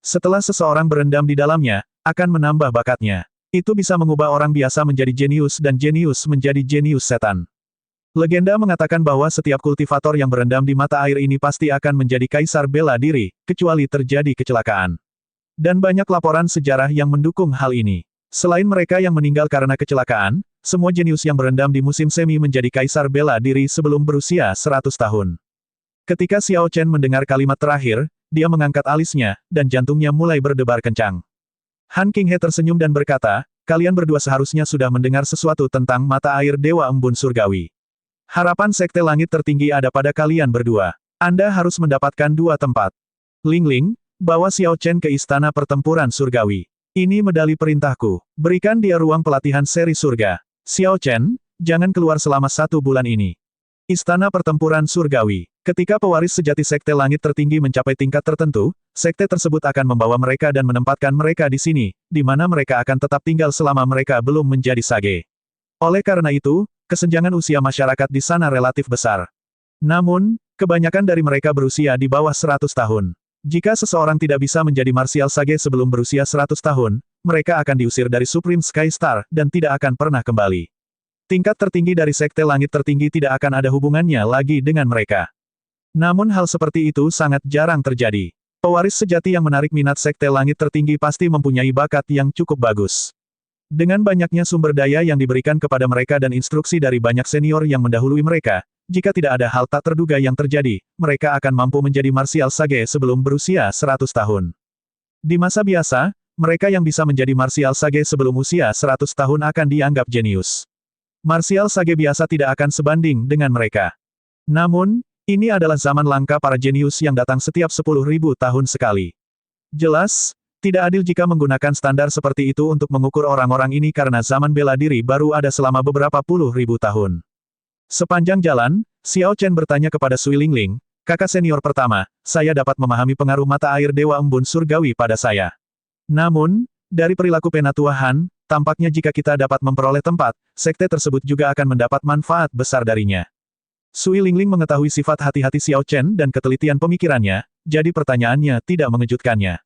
Setelah seseorang berendam di dalamnya, akan menambah bakatnya. Itu bisa mengubah orang biasa menjadi jenius dan jenius menjadi jenius setan. Legenda mengatakan bahwa setiap kultivator yang berendam di mata air ini pasti akan menjadi kaisar bela diri, kecuali terjadi kecelakaan. Dan banyak laporan sejarah yang mendukung hal ini. Selain mereka yang meninggal karena kecelakaan, semua jenius yang berendam di musim semi menjadi kaisar bela diri sebelum berusia 100 tahun. Ketika Xiao Chen mendengar kalimat terakhir, dia mengangkat alisnya, dan jantungnya mulai berdebar kencang. Han Qinghe tersenyum dan berkata, kalian berdua seharusnya sudah mendengar sesuatu tentang mata air Dewa Embun Surgawi. Harapan Sekte Langit Tertinggi ada pada kalian berdua. Anda harus mendapatkan 2 tempat. Ling Ling, bawa Xiao Chen ke Istana Pertempuran Surgawi. Ini medali perintahku. Berikan dia ruang pelatihan seri surga. Xiao Chen, jangan keluar selama 1 bulan ini. Istana Pertempuran Surgawi. Ketika pewaris sejati Sekte Langit Tertinggi mencapai tingkat tertentu, sekte tersebut akan membawa mereka dan menempatkan mereka di sini, di mana mereka akan tetap tinggal selama mereka belum menjadi sage. Oleh karena itu, kesenjangan usia masyarakat di sana relatif besar. Namun, kebanyakan dari mereka berusia di bawah 100 tahun. Jika seseorang tidak bisa menjadi martial sage sebelum berusia 100 tahun, mereka akan diusir dari Supreme Sky Star dan tidak akan pernah kembali. Tingkat tertinggi dari Sekte Langit Tertinggi tidak akan ada hubungannya lagi dengan mereka. Namun hal seperti itu sangat jarang terjadi. Pewaris sejati yang menarik minat Sekte Langit Tertinggi pasti mempunyai bakat yang cukup bagus. Dengan banyaknya sumber daya yang diberikan kepada mereka dan instruksi dari banyak senior yang mendahului mereka, jika tidak ada hal tak terduga yang terjadi, mereka akan mampu menjadi martial sage sebelum berusia 100 tahun. Di masa biasa, mereka yang bisa menjadi martial sage sebelum usia 100 tahun akan dianggap jenius. Martial sage biasa tidak akan sebanding dengan mereka. Namun, ini adalah zaman langka para jenius yang datang setiap 10.000 tahun sekali. Jelas, tidak adil jika menggunakan standar seperti itu untuk mengukur orang-orang ini karena zaman bela diri baru ada selama beberapa puluh ribu tahun. Sepanjang jalan, Xiao Chen bertanya kepada Sui Lingling, kakak senior pertama, saya dapat memahami pengaruh mata air Dewa Embun Surgawi pada saya. Namun, dari perilaku penatua Han, tampaknya jika kita dapat memperoleh tempat, sekte tersebut juga akan mendapat manfaat besar darinya. Sui Lingling mengetahui sifat hati-hati Xiao Chen dan ketelitian pemikirannya, jadi pertanyaannya tidak mengejutkannya.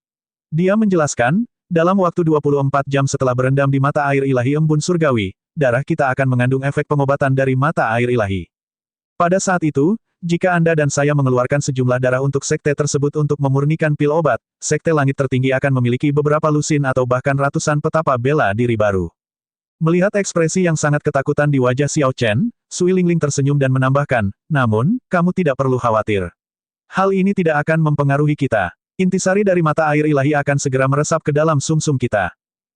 Dia menjelaskan, dalam waktu 24 jam setelah berendam di mata air ilahi embun surgawi, darah kita akan mengandung efek pengobatan dari mata air ilahi. Pada saat itu, jika Anda dan saya mengeluarkan sejumlah darah untuk sekte tersebut untuk memurnikan pil obat, Sekte Langit Tertinggi akan memiliki beberapa lusin atau bahkan ratusan petapa bela diri baru. Melihat ekspresi yang sangat ketakutan di wajah Xiao Chen, Sui Lingling tersenyum dan menambahkan, namun, kamu tidak perlu khawatir. Hal ini tidak akan mempengaruhi kita. Intisari dari mata air ilahi akan segera meresap ke dalam sumsum kita.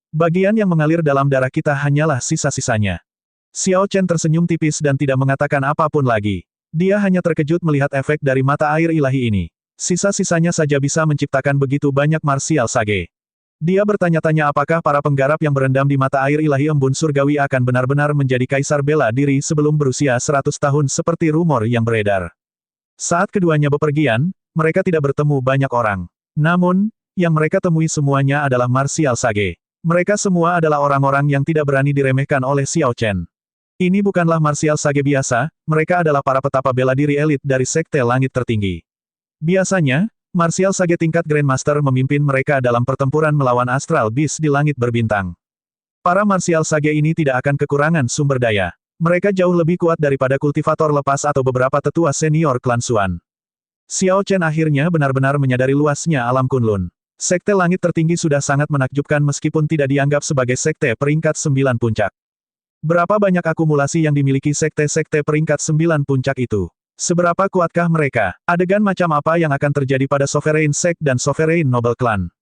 Bagian yang mengalir dalam darah kita hanyalah sisa-sisanya. Xiao Chen tersenyum tipis dan tidak mengatakan apapun lagi. Dia hanya terkejut melihat efek dari mata air ilahi ini. Sisa-sisanya saja bisa menciptakan begitu banyak martial sage. Dia bertanya-tanya apakah para penggarap yang berendam di mata air ilahi embun surgawi akan benar-benar menjadi kaisar bela diri sebelum berusia 100 tahun seperti rumor yang beredar. Saat keduanya bepergian, mereka tidak bertemu banyak orang. Namun, yang mereka temui semuanya adalah martial sage. Mereka semua adalah orang-orang yang tidak berani diremehkan oleh Xiao Chen. Ini bukanlah martial sage biasa, mereka adalah para petapa bela diri elit dari Sekte Langit Tertinggi. Biasanya, martial sage tingkat Grandmaster memimpin mereka dalam pertempuran melawan Astral Beast di langit berbintang. Para martial sage ini tidak akan kekurangan sumber daya. Mereka jauh lebih kuat daripada kultivator lepas atau beberapa tetua senior klan Xuan. Xiao Chen akhirnya benar-benar menyadari luasnya alam Kunlun. Sekte Langit Tertinggi sudah sangat menakjubkan meskipun tidak dianggap sebagai sekte peringkat 9 puncak. Berapa banyak akumulasi yang dimiliki sekte-sekte peringkat 9 puncak itu? Seberapa kuatkah mereka? Adegan macam apa yang akan terjadi pada Sovereign Sect dan Sovereign Noble Clan?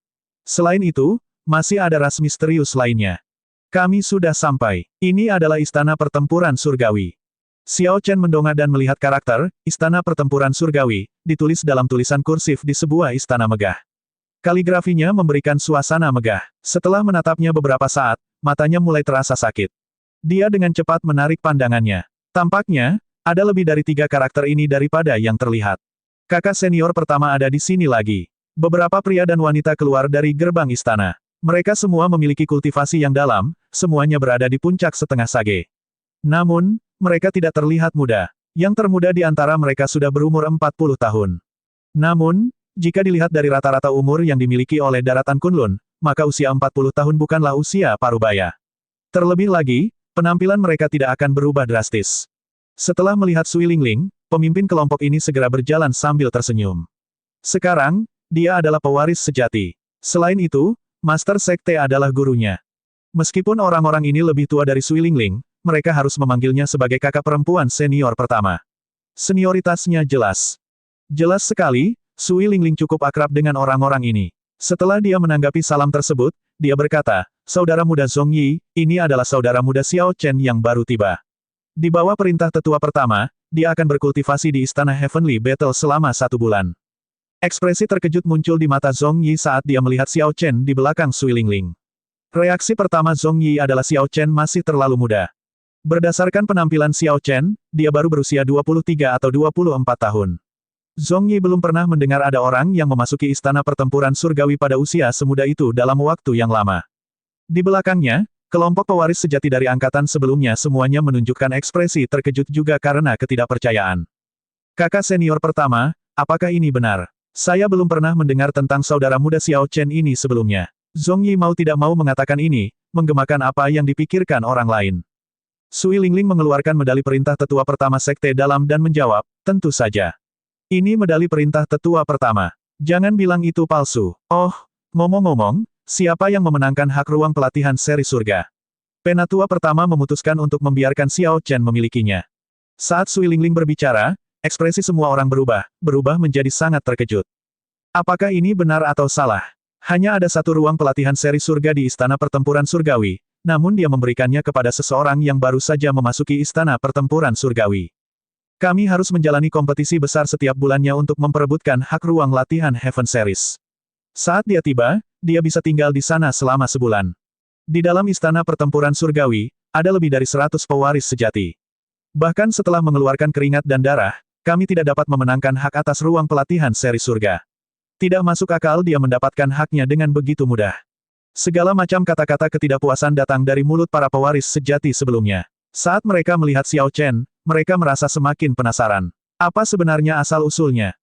Selain itu, masih ada ras misterius lainnya. Kami sudah sampai. Ini adalah Istana Pertempuran Surgawi. Xiao Chen mendongak dan melihat karakter, Istana Pertempuran Surgawi, ditulis dalam tulisan kursif di sebuah istana megah. Kaligrafinya memberikan suasana megah. Setelah menatapnya beberapa saat, matanya mulai terasa sakit. Dia dengan cepat menarik pandangannya. Tampaknya, ada lebih dari 3 karakter ini daripada yang terlihat. Kakak senior pertama ada di sini lagi. Beberapa pria dan wanita keluar dari gerbang istana. Mereka semua memiliki kultivasi yang dalam, semuanya berada di puncak setengah sage. Namun, mereka tidak terlihat muda. Yang termuda di antara mereka sudah berumur 40 tahun. Namun, jika dilihat dari rata-rata umur yang dimiliki oleh daratan Kunlun, maka usia 40 tahun bukanlah usia parubaya. Terlebih lagi, penampilan mereka tidak akan berubah drastis. Setelah melihat Sui Lingling, pemimpin kelompok ini segera berjalan sambil tersenyum. Sekarang, dia adalah pewaris sejati. Selain itu, Master Sekte adalah gurunya. Meskipun orang-orang ini lebih tua dari Sui Lingling, mereka harus memanggilnya sebagai kakak perempuan senior pertama. Senioritasnya jelas. Jelas sekali, Sui Lingling cukup akrab dengan orang-orang ini. Setelah dia menanggapi salam tersebut, dia berkata, "Saudara muda Zhong Yi, ini adalah saudara muda Xiao Chen yang baru tiba. Di bawah perintah tetua pertama, dia akan berkultivasi di Istana Heavenly Battle selama 1 bulan." Ekspresi terkejut muncul di mata Zhong Yi saat dia melihat Xiao Chen di belakang Sui Lingling. Reaksi pertama Zhong Yi adalah Xiao Chen masih terlalu muda. Berdasarkan penampilan Xiao Chen, dia baru berusia 23 atau 24 tahun. Zhong Yi belum pernah mendengar ada orang yang memasuki istana pertempuran surgawi pada usia semuda itu dalam waktu yang lama. Di belakangnya, kelompok pewaris sejati dari angkatan sebelumnya semuanya menunjukkan ekspresi terkejut juga karena ketidakpercayaan. Kakak senior pertama, apakah ini benar? Saya belum pernah mendengar tentang saudara muda Xiao Chen ini sebelumnya. Zhong Yi mau tidak mau mengatakan ini, menggemakan apa yang dipikirkan orang lain. Sui Lingling mengeluarkan medali perintah tetua pertama Sekte Dalam dan menjawab, tentu saja. Ini medali perintah tetua pertama. Jangan bilang itu palsu. Oh, ngomong-ngomong, siapa yang memenangkan hak ruang pelatihan seri surga? Penatua pertama memutuskan untuk membiarkan Xiao Chen memilikinya. Saat Sui Lingling berbicara, ekspresi semua orang berubah menjadi sangat terkejut. Apakah ini benar atau salah? Hanya ada satu ruang pelatihan seri surga di Istana Pertempuran Surgawi, namun dia memberikannya kepada seseorang yang baru saja memasuki Istana Pertempuran Surgawi. Kami harus menjalani kompetisi besar setiap bulannya untuk memperebutkan hak ruang latihan Heaven Series. Saat dia tiba, dia bisa tinggal di sana selama sebulan. Di dalam Istana Pertempuran Surgawi, ada lebih dari 100 pewaris sejati. Bahkan setelah mengeluarkan keringat dan darah, kami tidak dapat memenangkan hak atas ruang pelatihan seri surga. Tidak masuk akal dia mendapatkan haknya dengan begitu mudah. Segala macam kata-kata ketidakpuasan datang dari mulut para pewaris sejati sebelumnya. Saat mereka melihat Xiao Chen, mereka merasa semakin penasaran. Apa sebenarnya asal-usulnya?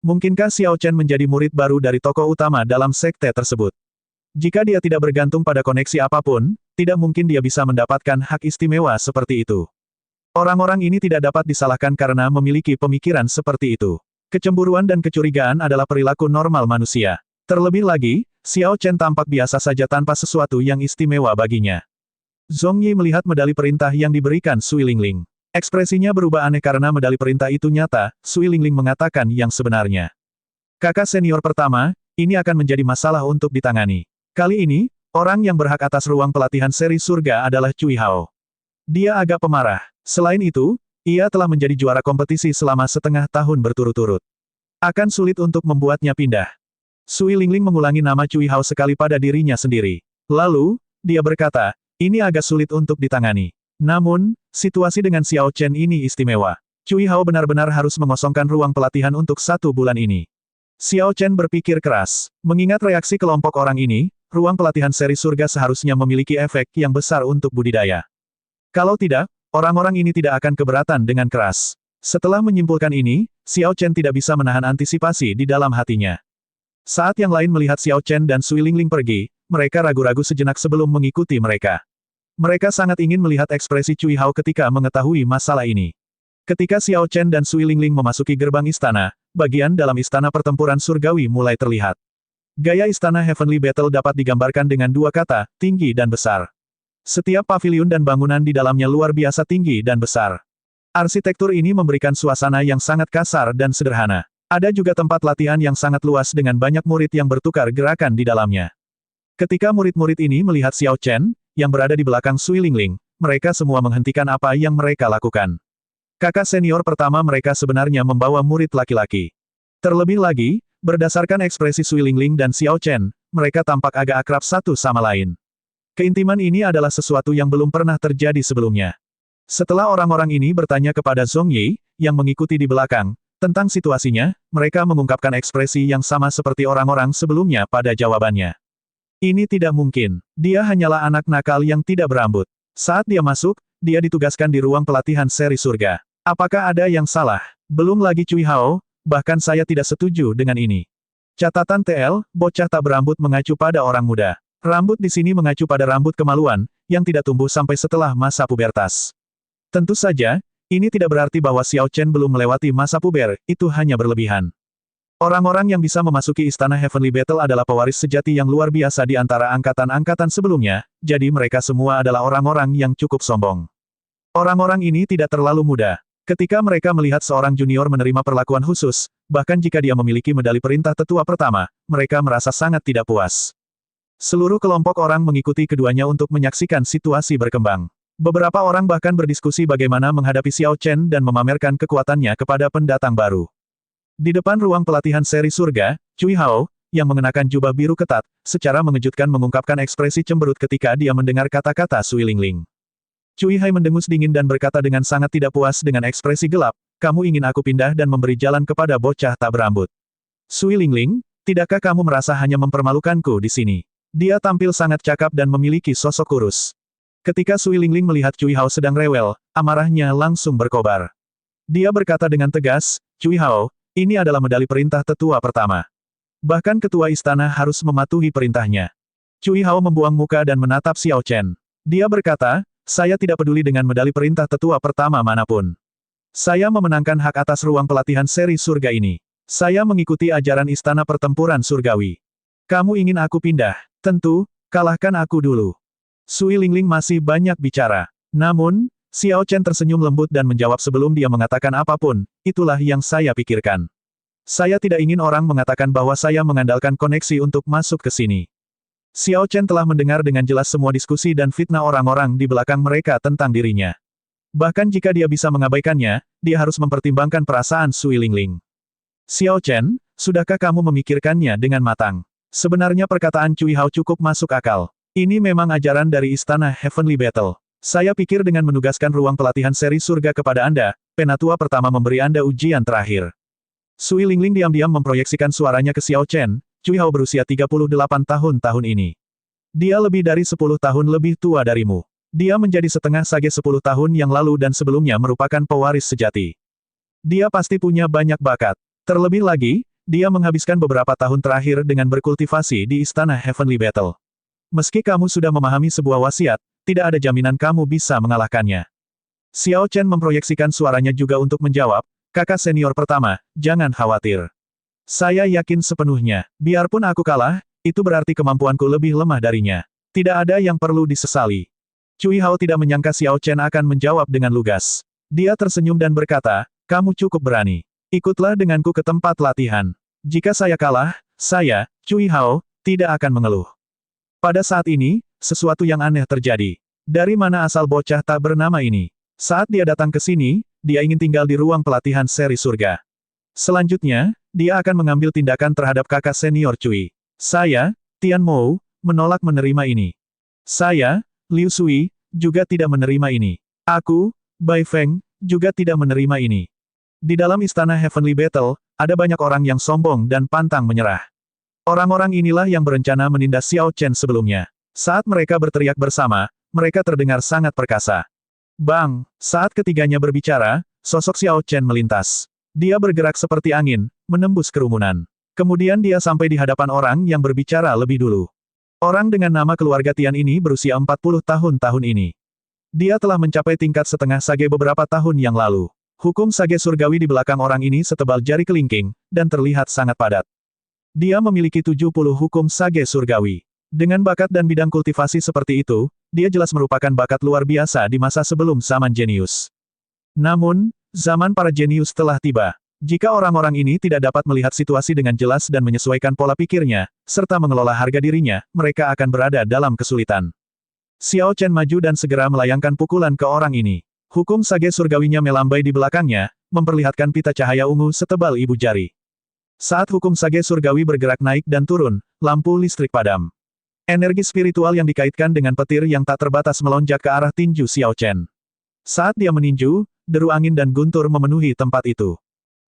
Mungkinkah Xiao Chen menjadi murid baru dari tokoh utama dalam sekte tersebut? Jika dia tidak bergantung pada koneksi apapun, tidak mungkin dia bisa mendapatkan hak istimewa seperti itu. Orang-orang ini tidak dapat disalahkan karena memiliki pemikiran seperti itu. Kecemburuan dan kecurigaan adalah perilaku normal manusia. Terlebih lagi, Xiao Chen tampak biasa saja tanpa sesuatu yang istimewa baginya. Zhong Yi melihat medali perintah yang diberikan Sui Lingling. Ekspresinya berubah aneh karena medali perintah itu nyata, Sui Lingling mengatakan yang sebenarnya. Kakak senior pertama, ini akan menjadi masalah untuk ditangani. Kali ini, orang yang berhak atas ruang pelatihan seri surga adalah Cui Hao. Dia agak pemarah. Selain itu, ia telah menjadi juara kompetisi selama setengah tahun berturut-turut. Akan sulit untuk membuatnya pindah. Sui Lingling mengulangi nama Cui Hao sekali pada dirinya sendiri. Lalu, dia berkata, ini agak sulit untuk ditangani. Namun, situasi dengan Xiao Chen ini istimewa. Cui Hao benar-benar harus mengosongkan ruang pelatihan untuk 1 bulan ini. Xiao Chen berpikir keras. Mengingat reaksi kelompok orang ini, ruang pelatihan seri surga seharusnya memiliki efek yang besar untuk budidaya. Kalau tidak, orang-orang ini tidak akan keberatan dengan keras. Setelah menyimpulkan ini, Xiao Chen tidak bisa menahan antisipasi di dalam hatinya. Saat yang lain melihat Xiao Chen dan Sui Lingling pergi, mereka ragu-ragu sejenak sebelum mengikuti mereka. Mereka sangat ingin melihat ekspresi Cui Hao ketika mengetahui masalah ini. Ketika Xiao Chen dan Sui Lingling memasuki gerbang istana, bagian dalam Istana Pertempuran Surgawi mulai terlihat. Gaya Istana Heavenly Battle dapat digambarkan dengan 2 kata, tinggi dan besar. Setiap paviliun dan bangunan di dalamnya luar biasa tinggi dan besar. Arsitektur ini memberikan suasana yang sangat kasar dan sederhana. Ada juga tempat latihan yang sangat luas dengan banyak murid yang bertukar gerakan di dalamnya. Ketika murid-murid ini melihat Xiao Chen, yang berada di belakang Sui Lingling, mereka semua menghentikan apa yang mereka lakukan. Kakak senior pertama mereka sebenarnya membawa murid laki-laki. Terlebih lagi, berdasarkan ekspresi Sui Lingling dan Xiao Chen, mereka tampak agak akrab satu sama lain. Keintiman ini adalah sesuatu yang belum pernah terjadi sebelumnya. Setelah orang-orang ini bertanya kepada Zhong Yi, yang mengikuti di belakang, tentang situasinya, mereka mengungkapkan ekspresi yang sama seperti orang-orang sebelumnya pada jawabannya. Ini tidak mungkin. Dia hanyalah anak nakal yang tidak berambut. Saat dia masuk, dia ditugaskan di ruang pelatihan seri surga. Apakah ada yang salah? Belum lagi Cui Hao, bahkan saya tidak setuju dengan ini. Catatan TL, bocah tak berambut mengacu pada orang muda. Rambut di sini mengacu pada rambut kemaluan, yang tidak tumbuh sampai setelah masa pubertas. Tentu saja, ini tidak berarti bahwa Xiao Chen belum melewati masa puber, itu hanya berlebihan. Orang-orang yang bisa memasuki Istana Heavenly Battle adalah pewaris sejati yang luar biasa di antara angkatan-angkatan sebelumnya, jadi mereka semua adalah orang-orang yang cukup sombong. Orang-orang ini tidak terlalu muda. Ketika mereka melihat seorang junior menerima perlakuan khusus, bahkan jika dia memiliki medali perintah tetua pertama, mereka merasa sangat tidak puas. Seluruh kelompok orang mengikuti keduanya untuk menyaksikan situasi berkembang. Beberapa orang bahkan berdiskusi bagaimana menghadapi Xiao Chen dan memamerkan kekuatannya kepada pendatang baru. Di depan ruang pelatihan seri surga, Cui Hao, yang mengenakan jubah biru ketat, secara mengejutkan mengungkapkan ekspresi cemberut ketika dia mendengar kata-kata Sui Lingling. Cui Hai mendengus dingin dan berkata dengan sangat tidak puas dengan ekspresi gelap, kamu ingin aku pindah dan memberi jalan kepada bocah tak berambut. Sui Lingling, tidakkah kamu merasa hanya mempermalukanku di sini? Dia tampil sangat cakap dan memiliki sosok kurus. Ketika Sui Lingling melihat Cui Hao sedang rewel, amarahnya langsung berkobar. Dia berkata dengan tegas, Cui Hao, ini adalah medali perintah tetua pertama. Bahkan ketua istana harus mematuhi perintahnya. Cui Hao membuang muka dan menatap Xiao Chen. Dia berkata, saya tidak peduli dengan medali perintah tetua pertama manapun. Saya memenangkan hak atas ruang pelatihan seri surga ini. Saya mengikuti ajaran istana pertempuran surgawi. Kamu ingin aku pindah? Tentu, kalahkan aku dulu. Sui Lingling masih banyak bicara. Namun, Xiao Chen tersenyum lembut dan menjawab sebelum dia mengatakan apapun, itulah yang saya pikirkan. Saya tidak ingin orang mengatakan bahwa saya mengandalkan koneksi untuk masuk ke sini. Xiao Chen telah mendengar dengan jelas semua diskusi dan fitnah orang-orang di belakang mereka tentang dirinya. Bahkan jika dia bisa mengabaikannya, dia harus mempertimbangkan perasaan Sui Lingling. Xiao Chen, sudahkah kamu memikirkannya dengan matang? Sebenarnya perkataan Cui Hao cukup masuk akal. Ini memang ajaran dari Istana Heavenly Battle. Saya pikir dengan menugaskan ruang pelatihan seri surga kepada Anda, penatua pertama memberi Anda ujian terakhir. Sui Lingling diam-diam memproyeksikan suaranya ke Xiao Chen, Cui Hao berusia 38 tahun ini. Dia lebih dari 10 tahun lebih tua darimu. Dia menjadi setengah sage 10 tahun yang lalu dan sebelumnya merupakan pewaris sejati. Dia pasti punya banyak bakat. Terlebih lagi, dia menghabiskan beberapa tahun terakhir dengan berkultivasi di Istana Heavenly Battle. Meski kamu sudah memahami sebuah wasiat, tidak ada jaminan kamu bisa mengalahkannya. Xiao Chen memproyeksikan suaranya juga untuk menjawab, kakak senior pertama, jangan khawatir. Saya yakin sepenuhnya, biarpun aku kalah, itu berarti kemampuanku lebih lemah darinya. Tidak ada yang perlu disesali. Cui Hao tidak menyangka Xiao Chen akan menjawab dengan lugas. Dia tersenyum dan berkata, kamu cukup berani. Ikutlah denganku ke tempat latihan. Jika saya kalah, saya, Cui Hao, tidak akan mengeluh. Pada saat ini, sesuatu yang aneh terjadi. Dari mana asal bocah tak bernama ini? Saat dia datang ke sini, dia ingin tinggal di ruang pelatihan seri surga. Selanjutnya, dia akan mengambil tindakan terhadap kakak senior Cui. Saya, Tian Mou, menolak menerima ini. Saya, Liu Sui, juga tidak menerima ini. Aku, Bai Feng, juga tidak menerima ini. Di dalam istana Heavenly Battle, ada banyak orang yang sombong dan pantang menyerah. Orang-orang inilah yang berencana menindas Xiao Chen sebelumnya. Saat mereka berteriak bersama, mereka terdengar sangat perkasa. Bang! Saat ketiganya berbicara, sosok Xiao Chen melintas. Dia bergerak seperti angin, menembus kerumunan. Kemudian dia sampai di hadapan orang yang berbicara lebih dulu. Orang dengan nama keluarga Tian ini berusia 40 tahun ini. Dia telah mencapai tingkat setengah sage beberapa tahun yang lalu. Hukum sage surgawi di belakang orang ini setebal jari kelingking, dan terlihat sangat padat. Dia memiliki 70 hukum sage surgawi. Dengan bakat dan bidang kultivasi seperti itu, dia jelas merupakan bakat luar biasa di masa sebelum zaman jenius. Namun, zaman para jenius telah tiba. Jika orang-orang ini tidak dapat melihat situasi dengan jelas dan menyesuaikan pola pikirnya, serta mengelola harga dirinya, mereka akan berada dalam kesulitan. Xiao Chen maju dan segera melayangkan pukulan ke orang ini. Hukum sage surgawinya melambai di belakangnya, memperlihatkan pita cahaya ungu setebal ibu jari. Saat hukum sage surgawi bergerak naik dan turun, lampu listrik padam. Energi spiritual yang dikaitkan dengan petir yang tak terbatas melonjak ke arah tinju Xiao Chen. Saat dia meninju, deru angin dan guntur memenuhi tempat itu.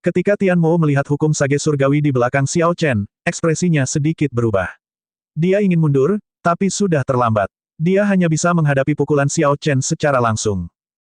Ketika Tian Mou melihat hukum sage surgawi di belakang Xiao Chen, ekspresinya sedikit berubah. Dia ingin mundur, tapi sudah terlambat. Dia hanya bisa menghadapi pukulan Xiao Chen secara langsung.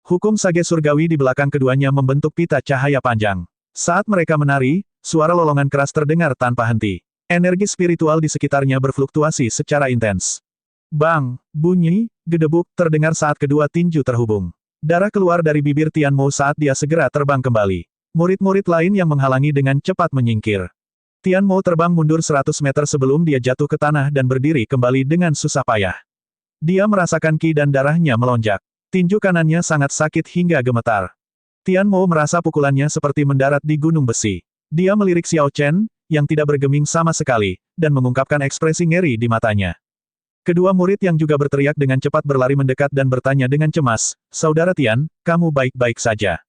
Hukum sage surgawi di belakang keduanya membentuk pita cahaya panjang. Saat mereka menari, suara lolongan keras terdengar tanpa henti. Energi spiritual di sekitarnya berfluktuasi secara intens. Bang! Bunyi, gedebuk, terdengar saat kedua tinju terhubung. Darah keluar dari bibir Tian Mou saat dia segera terbang kembali. Murid-murid lain yang menghalangi dengan cepat menyingkir. Tian Mo terbang mundur 100 meter sebelum dia jatuh ke tanah dan berdiri kembali dengan susah payah. Dia merasakan ki dan darahnya melonjak. Tinju kanannya sangat sakit hingga gemetar. Tian Mo merasa pukulannya seperti mendarat di gunung besi. Dia melirik Xiao Chen, yang tidak bergeming sama sekali, dan mengungkapkan ekspresi ngeri di matanya. Kedua murid yang juga berteriak dengan cepat berlari mendekat dan bertanya dengan cemas, "Saudara Tian, kamu baik-baik saja?"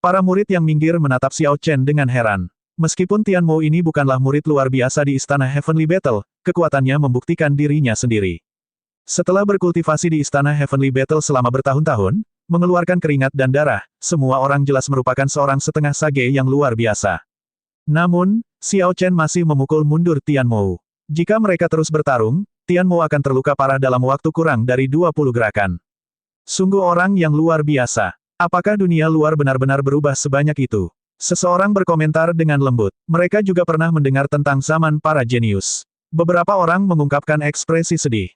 Para murid yang minggir menatap Xiao Chen dengan heran. Meskipun Tian Mo ini bukanlah murid luar biasa di Istana Heavenly Battle, kekuatannya membuktikan dirinya sendiri. Setelah berkultivasi di Istana Heavenly Battle selama bertahun-tahun, mengeluarkan keringat dan darah, semua orang jelas merupakan seorang setengah sage yang luar biasa. Namun, Xiao Chen masih memukul mundur Tian Mo. Jika mereka terus bertarung, Tian Mo akan terluka parah dalam waktu kurang dari 20 gerakan. Sungguh orang yang luar biasa. Apakah dunia luar benar-benar berubah sebanyak itu? Seseorang berkomentar dengan lembut. Mereka juga pernah mendengar tentang zaman para jenius. Beberapa orang mengungkapkan ekspresi sedih.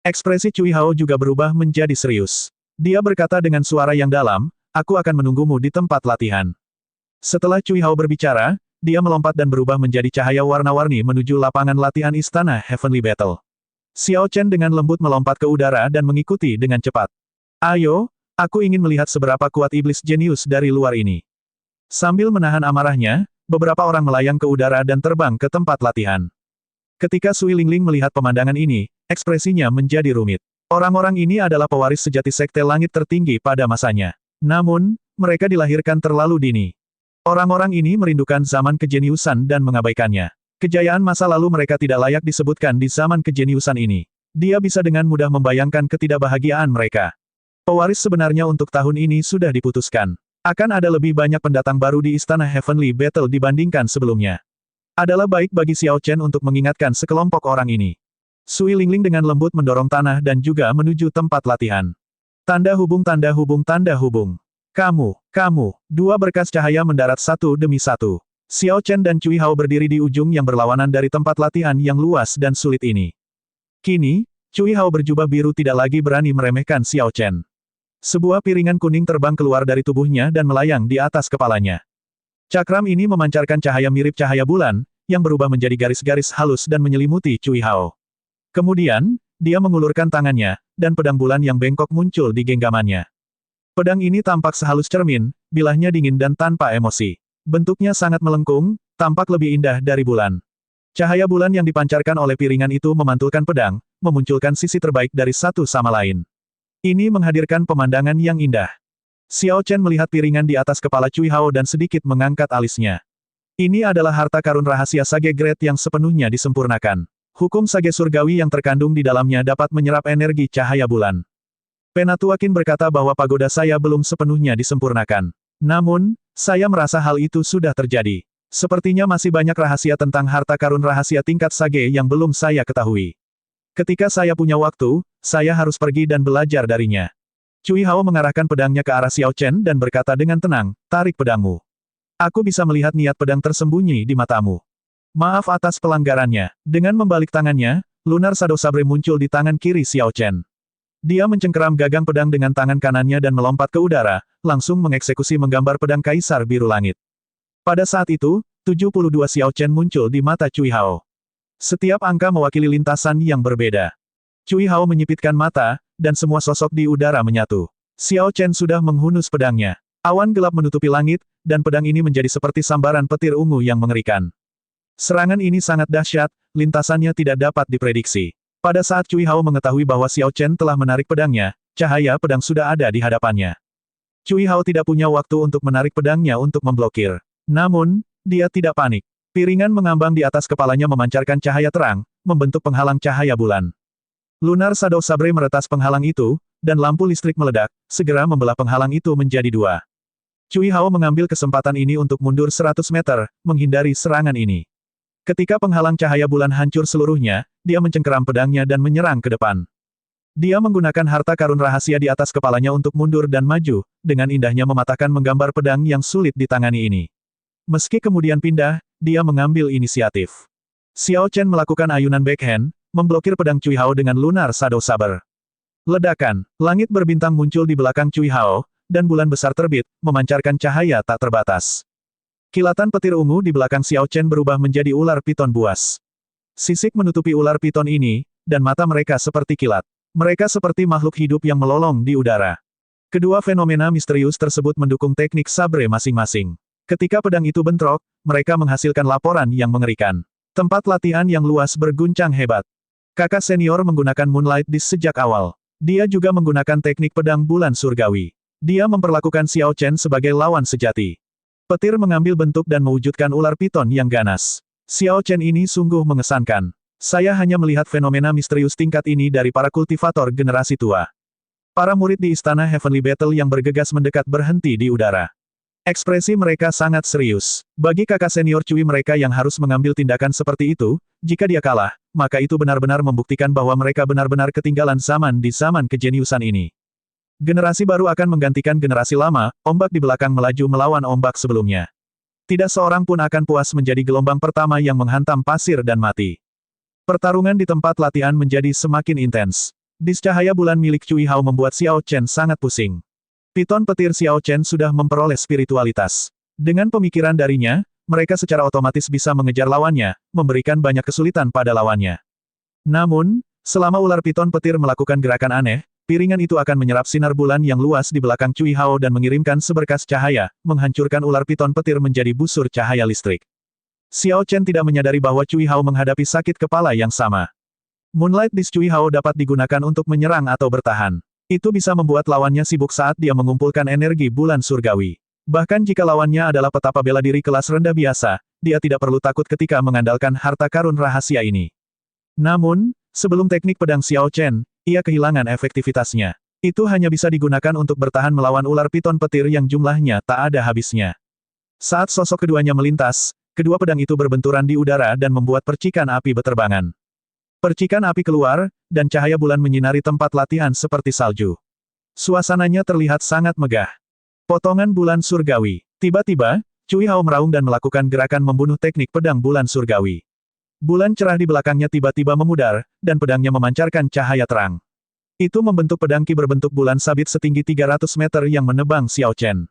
Ekspresi Cui Hao juga berubah menjadi serius. Dia berkata dengan suara yang dalam, "Aku akan menunggumu di tempat latihan." Setelah Cui Hao berbicara, dia melompat dan berubah menjadi cahaya warna-warni menuju lapangan latihan Istana Heavenly Battle. Xiao Chen dengan lembut melompat ke udara dan mengikuti dengan cepat. "Ayo, aku ingin melihat seberapa kuat iblis jenius dari luar ini." Sambil menahan amarahnya, beberapa orang melayang ke udara dan terbang ke tempat latihan. Ketika Sui Lingling melihat pemandangan ini, ekspresinya menjadi rumit. Orang-orang ini adalah pewaris sejati Sekte Langit tertinggi pada masanya. Namun, mereka dilahirkan terlalu dini. Orang-orang ini merindukan zaman kejeniusan dan mengabaikannya. Kejayaan masa lalu mereka tidak layak disebutkan di zaman kejeniusan ini. Dia bisa dengan mudah membayangkan ketidakbahagiaan mereka. Pewaris sebenarnya untuk tahun ini sudah diputuskan. Akan ada lebih banyak pendatang baru di Istana Heavenly Battle dibandingkan sebelumnya. Adalah baik bagi Xiao Chen untuk mengingatkan sekelompok orang ini. Sui Lingling dengan lembut mendorong tanah dan juga menuju tempat latihan. Tanda hubung, tanda hubung, tanda hubung. Kamu. Dua berkas cahaya mendarat satu demi satu. Xiao Chen dan Cui Hao berdiri di ujung yang berlawanan dari tempat latihan yang luas dan sulit ini. Kini, Cui Hao berjubah biru tidak lagi berani meremehkan Xiao Chen. Sebuah piringan kuning terbang keluar dari tubuhnya dan melayang di atas kepalanya. Cakram ini memancarkan cahaya mirip cahaya bulan, yang berubah menjadi garis-garis halus dan menyelimuti Cui Hao. Kemudian, dia mengulurkan tangannya, dan pedang bulan yang bengkok muncul di genggamannya. Pedang ini tampak sehalus cermin, bilahnya dingin dan tanpa emosi. Bentuknya sangat melengkung, tampak lebih indah dari bulan. Cahaya bulan yang dipancarkan oleh piringan itu memantulkan pedang, memunculkan sisi terbaik dari satu sama lain. Ini menghadirkan pemandangan yang indah. Xiao Chen melihat piringan di atas kepala Cui Hao dan sedikit mengangkat alisnya. Ini adalah harta karun rahasia Sage Great yang sepenuhnya disempurnakan. Hukum Sage Surgawi yang terkandung di dalamnya dapat menyerap energi cahaya bulan. Penatuakin berkata bahwa pagoda saya belum sepenuhnya disempurnakan. Namun, saya merasa hal itu sudah terjadi. Sepertinya masih banyak rahasia tentang harta karun rahasia tingkat Sage yang belum saya ketahui. Ketika saya punya waktu, saya harus pergi dan belajar darinya. Cui Hao mengarahkan pedangnya ke arah Xiao Chen dan berkata dengan tenang, "Tarik pedangmu. Aku bisa melihat niat pedang tersembunyi di matamu. Maaf atas pelanggarannya." Dengan membalik tangannya, Lunar Shadow Sabre muncul di tangan kiri Xiao Chen. Dia mencengkeram gagang pedang dengan tangan kanannya dan melompat ke udara, langsung mengeksekusi menggambar pedang Kaisar Biru Langit. Pada saat itu, 72 Xiao Chen muncul di mata Cui Hao. Setiap angka mewakili lintasan yang berbeda. Cui Hao menyipitkan mata, dan semua sosok di udara menyatu. Xiao Chen sudah menghunus pedangnya. Awan gelap menutupi langit, dan pedang ini menjadi seperti sambaran petir ungu yang mengerikan. Serangan ini sangat dahsyat, lintasannya tidak dapat diprediksi. Pada saat Cui Hao mengetahui bahwa Xiao Chen telah menarik pedangnya, cahaya pedang sudah ada di hadapannya. Cui Hao tidak punya waktu untuk menarik pedangnya untuk memblokir. Namun, dia tidak panik. Piringan mengambang di atas kepalanya memancarkan cahaya terang, membentuk penghalang cahaya bulan. Lunar Shadow Sabre meretas penghalang itu, dan lampu listrik meledak, segera membelah penghalang itu menjadi dua. Cui Hao mengambil kesempatan ini untuk mundur 100 meter, menghindari serangan ini. Ketika penghalang cahaya bulan hancur seluruhnya, dia mencengkeram pedangnya dan menyerang ke depan. Dia menggunakan harta karun rahasia di atas kepalanya untuk mundur dan maju, dengan indahnya mematahkan menggambar pedang yang sulit ditangani ini. Meski kemudian pindah, dia mengambil inisiatif. Xiao Chen melakukan ayunan backhand, memblokir pedang Cui Hao dengan Lunar Shadow Saber. Ledakan, langit berbintang muncul di belakang Cui Hao, dan bulan besar terbit, memancarkan cahaya tak terbatas. Kilatan petir ungu di belakang Xiao Chen berubah menjadi ular piton buas. Sisik menutupi ular piton ini, dan mata mereka seperti kilat. Mereka seperti makhluk hidup yang melolong di udara. Kedua fenomena misterius tersebut mendukung teknik sabre masing-masing. Ketika pedang itu bentrok, mereka menghasilkan laporan yang mengerikan. Tempat latihan yang luas berguncang hebat. Kakak senior menggunakan Moonlight Disc sejak awal. Dia juga menggunakan teknik pedang bulan surgawi. Dia memperlakukan Xiao Chen sebagai lawan sejati. Petir mengambil bentuk dan mewujudkan ular piton yang ganas. Xiao Chen ini sungguh mengesankan. Saya hanya melihat fenomena misterius tingkat ini dari para kultivator generasi tua. Para murid di Istana Heavenly Battle yang bergegas mendekat berhenti di udara. Ekspresi mereka sangat serius. Bagi kakak senior Cui mereka yang harus mengambil tindakan seperti itu, jika dia kalah, maka itu benar-benar membuktikan bahwa mereka benar-benar ketinggalan zaman di zaman kejeniusan ini. Generasi baru akan menggantikan generasi lama, ombak di belakang melaju melawan ombak sebelumnya. Tidak seorang pun akan puas menjadi gelombang pertama yang menghantam pasir dan mati. Pertarungan di tempat latihan menjadi semakin intens. Dis cahaya bulan milik Cui Hao membuat Xiao Chen sangat pusing. Piton petir Xiao Chen sudah memperoleh spiritualitas. Dengan pemikiran darinya, mereka secara otomatis bisa mengejar lawannya, memberikan banyak kesulitan pada lawannya. Namun, selama ular piton petir melakukan gerakan aneh, piringan itu akan menyerap sinar bulan yang luas di belakang Cui Hao dan mengirimkan seberkas cahaya, menghancurkan ular piton petir menjadi busur cahaya listrik. Xiao Chen tidak menyadari bahwa Cui Hao menghadapi sakit kepala yang sama. Moonlight Disc Cui Hao dapat digunakan untuk menyerang atau bertahan. Itu bisa membuat lawannya sibuk saat dia mengumpulkan energi bulan surgawi. Bahkan jika lawannya adalah petapa bela diri kelas rendah biasa, dia tidak perlu takut ketika mengandalkan harta karun rahasia ini. Namun, sebelum teknik pedang Xiao Chen, ia kehilangan efektivitasnya. Itu hanya bisa digunakan untuk bertahan melawan ular piton petir yang jumlahnya tak ada habisnya. Saat sosok keduanya melintas, kedua pedang itu berbenturan di udara dan membuat percikan api beterbangan. Percikan api keluar, dan cahaya bulan menyinari tempat latihan seperti salju. Suasananya terlihat sangat megah. Potongan bulan surgawi. Tiba-tiba, Cui Hao meraung dan melakukan gerakan membunuh teknik pedang bulan surgawi. Bulan cerah di belakangnya tiba-tiba memudar, dan pedangnya memancarkan cahaya terang. Itu membentuk pedang ki berbentuk bulan sabit setinggi 300 meter yang menebang Xiao Chen.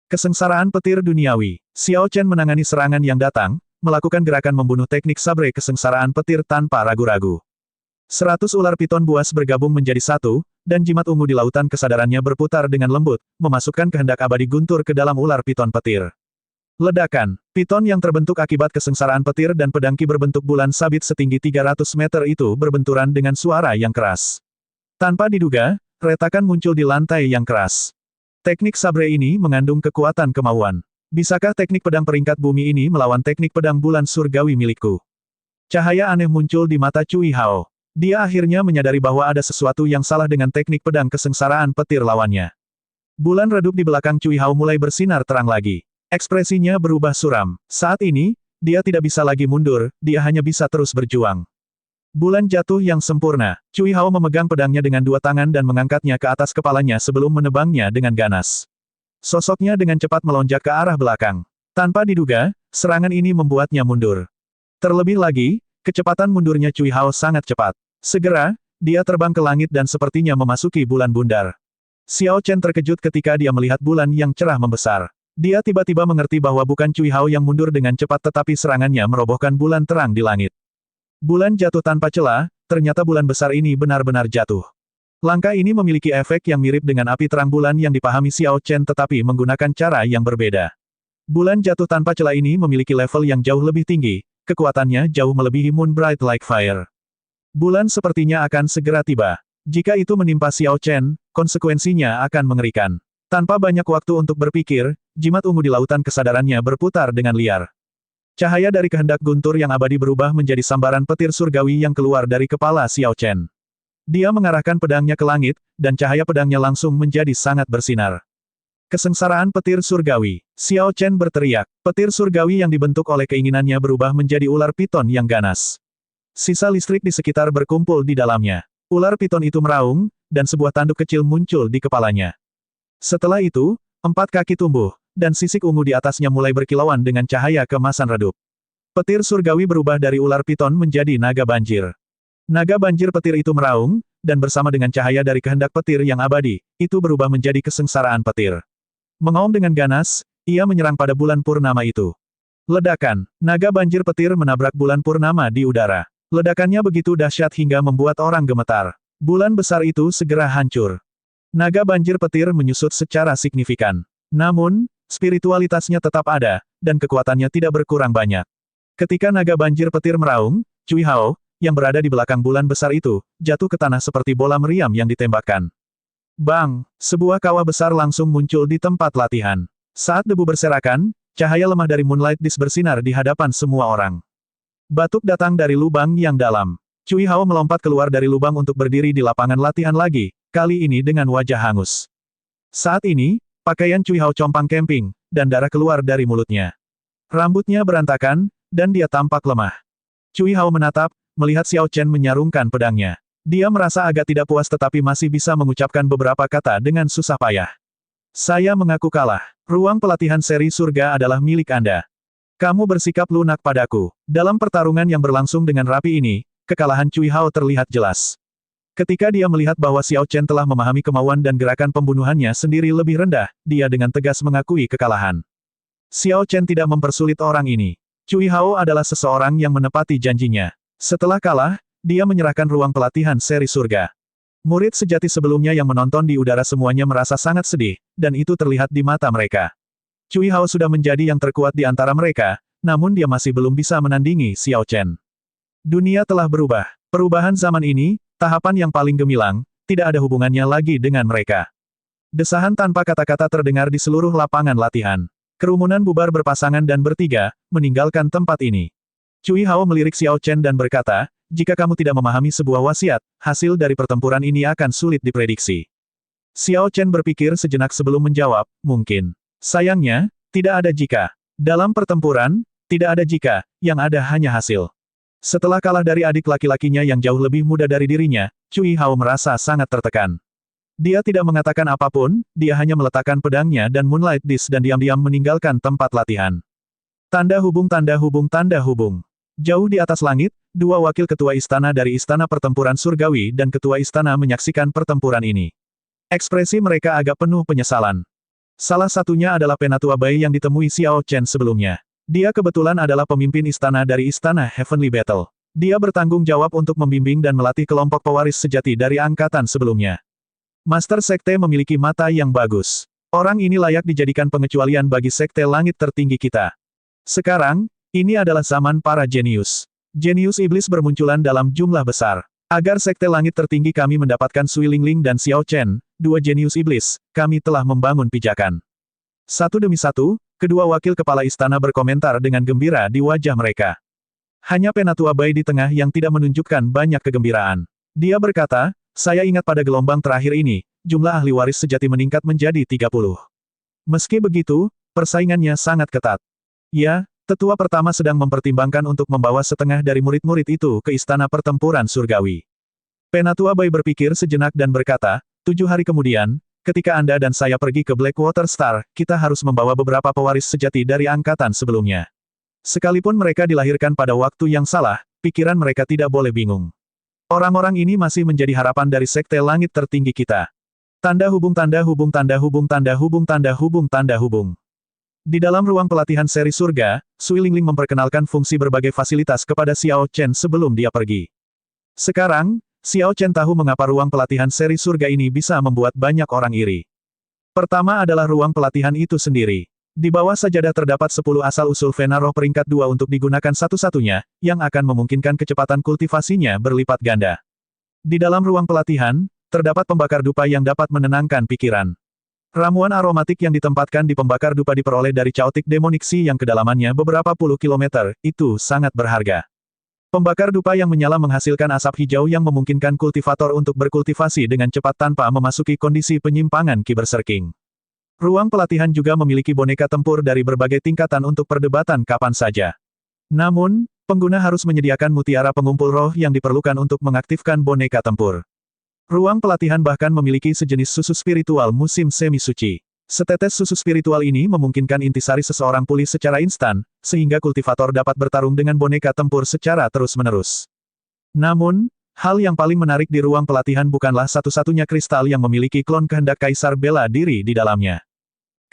Kesengsaraan petir duniawi. Xiao Chen menangani serangan yang datang, melakukan gerakan membunuh teknik sabre kesengsaraan petir tanpa ragu-ragu. 100 ular piton buas bergabung menjadi satu, dan jimat ungu di lautan kesadarannya berputar dengan lembut, memasukkan kehendak abadi guntur ke dalam ular piton petir. Ledakan. Piton yang terbentuk akibat kesengsaraan petir dan pedang ki berbentuk bulan sabit setinggi 300 meter itu berbenturan dengan suara yang keras. Tanpa diduga, retakan muncul di lantai yang keras. Teknik sabre ini mengandung kekuatan kemauan. Bisakah teknik pedang peringkat bumi ini melawan teknik pedang bulan surgawi milikku? Cahaya aneh muncul di mata Cui Hao. Dia akhirnya menyadari bahwa ada sesuatu yang salah dengan teknik pedang kesengsaraan petir lawannya. Bulan redup di belakang Cui Hao mulai bersinar terang lagi. Ekspresinya berubah suram. Saat ini, dia tidak bisa lagi mundur, dia hanya bisa terus berjuang. Bulan jatuh yang sempurna. Cui Hao memegang pedangnya dengan dua tangan dan mengangkatnya ke atas kepalanya sebelum menebangnya dengan ganas. Sosoknya dengan cepat melonjak ke arah belakang. Tanpa diduga, serangan ini membuatnya mundur. Terlebih lagi, kecepatan mundurnya Cui Hao sangat cepat. Segera, dia terbang ke langit dan sepertinya memasuki bulan bundar. Xiao Chen terkejut ketika dia melihat bulan yang cerah membesar. Dia tiba-tiba mengerti bahwa bukan Cui Hao yang mundur dengan cepat tetapi serangannya merobohkan bulan terang di langit. Bulan jatuh tanpa celah, ternyata bulan besar ini benar-benar jatuh. Langkah ini memiliki efek yang mirip dengan api terang bulan yang dipahami Xiao Chen tetapi menggunakan cara yang berbeda. Bulan jatuh tanpa celah ini memiliki level yang jauh lebih tinggi, kekuatannya jauh melebihi Moon Bright Like Fire. Bulan sepertinya akan segera tiba. Jika itu menimpa Xiao Chen, konsekuensinya akan mengerikan. Tanpa banyak waktu untuk berpikir, jimat ungu di lautan kesadarannya berputar dengan liar. Cahaya dari kehendak guntur yang abadi berubah menjadi sambaran petir surgawi yang keluar dari kepala Xiao Chen. Dia mengarahkan pedangnya ke langit, dan cahaya pedangnya langsung menjadi sangat bersinar. Kesengsaraan petir surgawi. Xiao Chen berteriak. Petir surgawi yang dibentuk oleh keinginannya berubah menjadi ular piton yang ganas. Sisa listrik di sekitar berkumpul di dalamnya. Ular piton itu meraung, dan sebuah tanduk kecil muncul di kepalanya. Setelah itu, 4 kaki tumbuh, dan sisik ungu di atasnya mulai berkilauan dengan cahaya kemasan redup. Petir surgawi berubah dari ular piton menjadi naga banjir. Naga banjir petir itu meraung, dan bersama dengan cahaya dari kehendak petir yang abadi, itu berubah menjadi kesengsaraan petir. Mengaum dengan ganas, Ia menyerang pada bulan purnama itu. Ledakan. Naga banjir petir menabrak bulan purnama di udara. Ledakannya begitu dahsyat hingga membuat orang gemetar. Bulan besar itu segera hancur. Naga banjir petir menyusut secara signifikan. Namun, spiritualitasnya tetap ada, dan kekuatannya tidak berkurang banyak. Ketika naga banjir petir meraung, Cui Hao, yang berada di belakang bulan besar itu, jatuh ke tanah seperti bola meriam yang ditembakkan. Bang! Sebuah kawah besar langsung muncul di tempat latihan. Saat debu berserakan, cahaya lemah dari Moonlight Disc bersinar di hadapan semua orang. Batuk datang dari lubang yang dalam. Cui Hao melompat keluar dari lubang untuk berdiri di lapangan latihan lagi, kali ini dengan wajah hangus. Saat ini, pakaian Cui Hao compang camping, dan darah keluar dari mulutnya. Rambutnya berantakan, dan dia tampak lemah. Cui Hao menatap, melihat Xiao Chen menyarungkan pedangnya. Dia merasa agak tidak puas tetapi masih bisa mengucapkan beberapa kata dengan susah payah. Saya mengaku kalah. Ruang pelatihan seri surga adalah milik Anda. Kamu bersikap lunak padaku. Dalam pertarungan yang berlangsung dengan rapi ini, kekalahan Cui Hao terlihat jelas. Ketika dia melihat bahwa Xiao Chen telah memahami kemauan dan gerakan pembunuhannya sendiri lebih rendah, dia dengan tegas mengakui kekalahan. Xiao Chen tidak mempersulit orang ini. Cui Hao adalah seseorang yang menepati janjinya. Setelah kalah, dia menyerahkan ruang pelatihan seri surga. Murid sejati sebelumnya yang menonton di udara semuanya merasa sangat sedih, dan itu terlihat di mata mereka. Cui Hao sudah menjadi yang terkuat di antara mereka, namun dia masih belum bisa menandingi Xiao Chen. Dunia telah berubah. Perubahan zaman ini, tahapan yang paling gemilang, tidak ada hubungannya lagi dengan mereka. Desahan tanpa kata-kata terdengar di seluruh lapangan latihan. Kerumunan bubar berpasangan dan bertiga, meninggalkan tempat ini. Cui Hao melirik Xiao Chen dan berkata, jika kamu tidak memahami sebuah wasiat, hasil dari pertempuran ini akan sulit diprediksi. Xiao Chen berpikir sejenak sebelum menjawab, mungkin. Sayangnya, tidak ada jika. Dalam pertempuran, tidak ada jika, yang ada hanya hasil. Setelah kalah dari adik laki-lakinya yang jauh lebih muda dari dirinya, Cui Hao merasa sangat tertekan. Dia tidak mengatakan apapun, dia hanya meletakkan pedangnya dan Moonlight Disc dan diam-diam meninggalkan tempat latihan. Tanda hubung tanda hubung tanda hubung. Jauh di atas langit, dua wakil ketua istana dari Istana Pertempuran Surgawi dan ketua istana menyaksikan pertempuran ini. Ekspresi mereka agak penuh penyesalan. Salah satunya adalah Penatua Bai yang ditemui Xiao Chen sebelumnya. Dia kebetulan adalah pemimpin istana dari Istana Heavenly Battle. Dia bertanggung jawab untuk membimbing dan melatih kelompok pewaris sejati dari angkatan sebelumnya. Master Sekte memiliki mata yang bagus. Orang ini layak dijadikan pengecualian bagi Sekte Langit tertinggi kita. Sekarang, ini adalah zaman para jenius. Jenius iblis bermunculan dalam jumlah besar. Agar Sekte Langit tertinggi kami mendapatkan Sui Lingling dan Xiao Chen, dua jenius iblis, kami telah membangun pijakan. Satu demi satu, kedua wakil kepala istana berkomentar dengan gembira di wajah mereka. Hanya Penatua Bai di tengah yang tidak menunjukkan banyak kegembiraan. Dia berkata, saya ingat pada gelombang terakhir ini, jumlah ahli waris sejati meningkat menjadi 30. Meski begitu, persaingannya sangat ketat. Ya, tetua pertama sedang mempertimbangkan untuk membawa setengah dari murid-murid itu ke Istana Pertempuran Surgawi. Penatua Bai berpikir sejenak dan berkata, 7 hari kemudian, ketika Anda dan saya pergi ke Blackwater Star, kita harus membawa beberapa pewaris sejati dari angkatan sebelumnya. Sekalipun mereka dilahirkan pada waktu yang salah, pikiran mereka tidak boleh bingung. Orang-orang ini masih menjadi harapan dari Sekte Langit tertinggi kita. Tanda hubung tanda hubung tanda hubung tanda hubung tanda hubung tanda hubung. Di dalam ruang pelatihan seri surga, Sui Lingling memperkenalkan fungsi berbagai fasilitas kepada Xiao Chen sebelum dia pergi. Sekarang, Xiao Chen tahu mengapa ruang pelatihan seri surga ini bisa membuat banyak orang iri. Pertama adalah ruang pelatihan itu sendiri. Di bawah sajadah terdapat 10 asal-usul Vena Roh peringkat 2 untuk digunakan satu-satunya, yang akan memungkinkan kecepatan kultivasinya berlipat ganda. Di dalam ruang pelatihan, terdapat pembakar dupa yang dapat menenangkan pikiran. Ramuan aromatik yang ditempatkan di pembakar dupa diperoleh dari Chaotic Demonic Sea yang kedalamannya beberapa puluh kilometer, itu sangat berharga. Pembakar dupa yang menyala menghasilkan asap hijau yang memungkinkan kultivator untuk berkultivasi dengan cepat tanpa memasuki kondisi penyimpangan Ki Berserking. Ruang pelatihan juga memiliki boneka tempur dari berbagai tingkatan untuk perdebatan kapan saja. Namun, pengguna harus menyediakan mutiara pengumpul roh yang diperlukan untuk mengaktifkan boneka tempur. Ruang pelatihan bahkan memiliki sejenis susu spiritual musim semi suci. Setetes susu spiritual ini memungkinkan intisari seseorang pulih secara instan, sehingga kultivator dapat bertarung dengan boneka tempur secara terus-menerus. Namun, hal yang paling menarik di ruang pelatihan bukanlah satu-satunya kristal yang memiliki klon kehendak kaisar bela diri di dalamnya.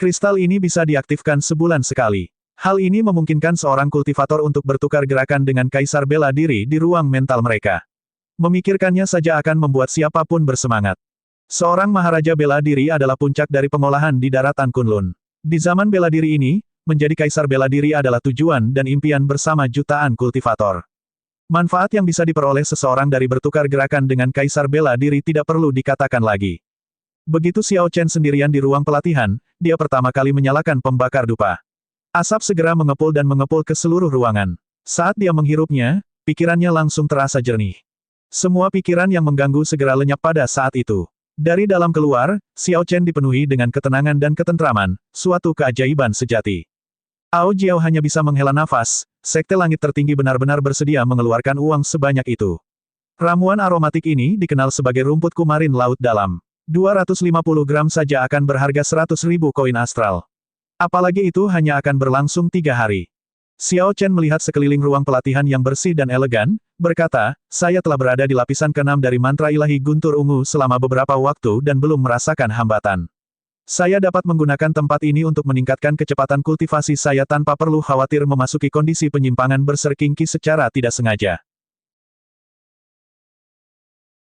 Kristal ini bisa diaktifkan sebulan sekali. Hal ini memungkinkan seorang kultivator untuk bertukar gerakan dengan kaisar bela diri di ruang mental mereka. Memikirkannya saja akan membuat siapapun bersemangat. Seorang maharaja bela diri adalah puncak dari pengolahan di daratan Kunlun. Di zaman bela diri ini, menjadi kaisar bela diri adalah tujuan dan impian bersama jutaan kultivator. Manfaat yang bisa diperoleh seseorang dari bertukar gerakan dengan kaisar bela diri tidak perlu dikatakan lagi. Begitu Xiao Chen sendirian di ruang pelatihan, dia pertama kali menyalakan pembakar dupa. Asap segera mengepul dan mengepul ke seluruh ruangan. Saat dia menghirupnya, pikirannya langsung terasa jernih. Semua pikiran yang mengganggu segera lenyap pada saat itu. Dari dalam keluar, Xiao Chen dipenuhi dengan ketenangan dan ketentraman, suatu keajaiban sejati. Ao Jiao hanya bisa menghela nafas, sekte langit tertinggi benar-benar bersedia mengeluarkan uang sebanyak itu. Ramuan aromatik ini dikenal sebagai rumput kumarin laut dalam. 250 gram saja akan berharga 100.000 koin astral. Apalagi itu hanya akan berlangsung 3 hari. Xiao Chen melihat sekeliling ruang pelatihan yang bersih dan elegan, berkata, saya telah berada di lapisan ke-6 dari mantra ilahi guntur ungu selama beberapa waktu dan belum merasakan hambatan. Saya dapat menggunakan tempat ini untuk meningkatkan kecepatan kultivasi saya tanpa perlu khawatir memasuki kondisi penyimpangan berserkingki secara tidak sengaja.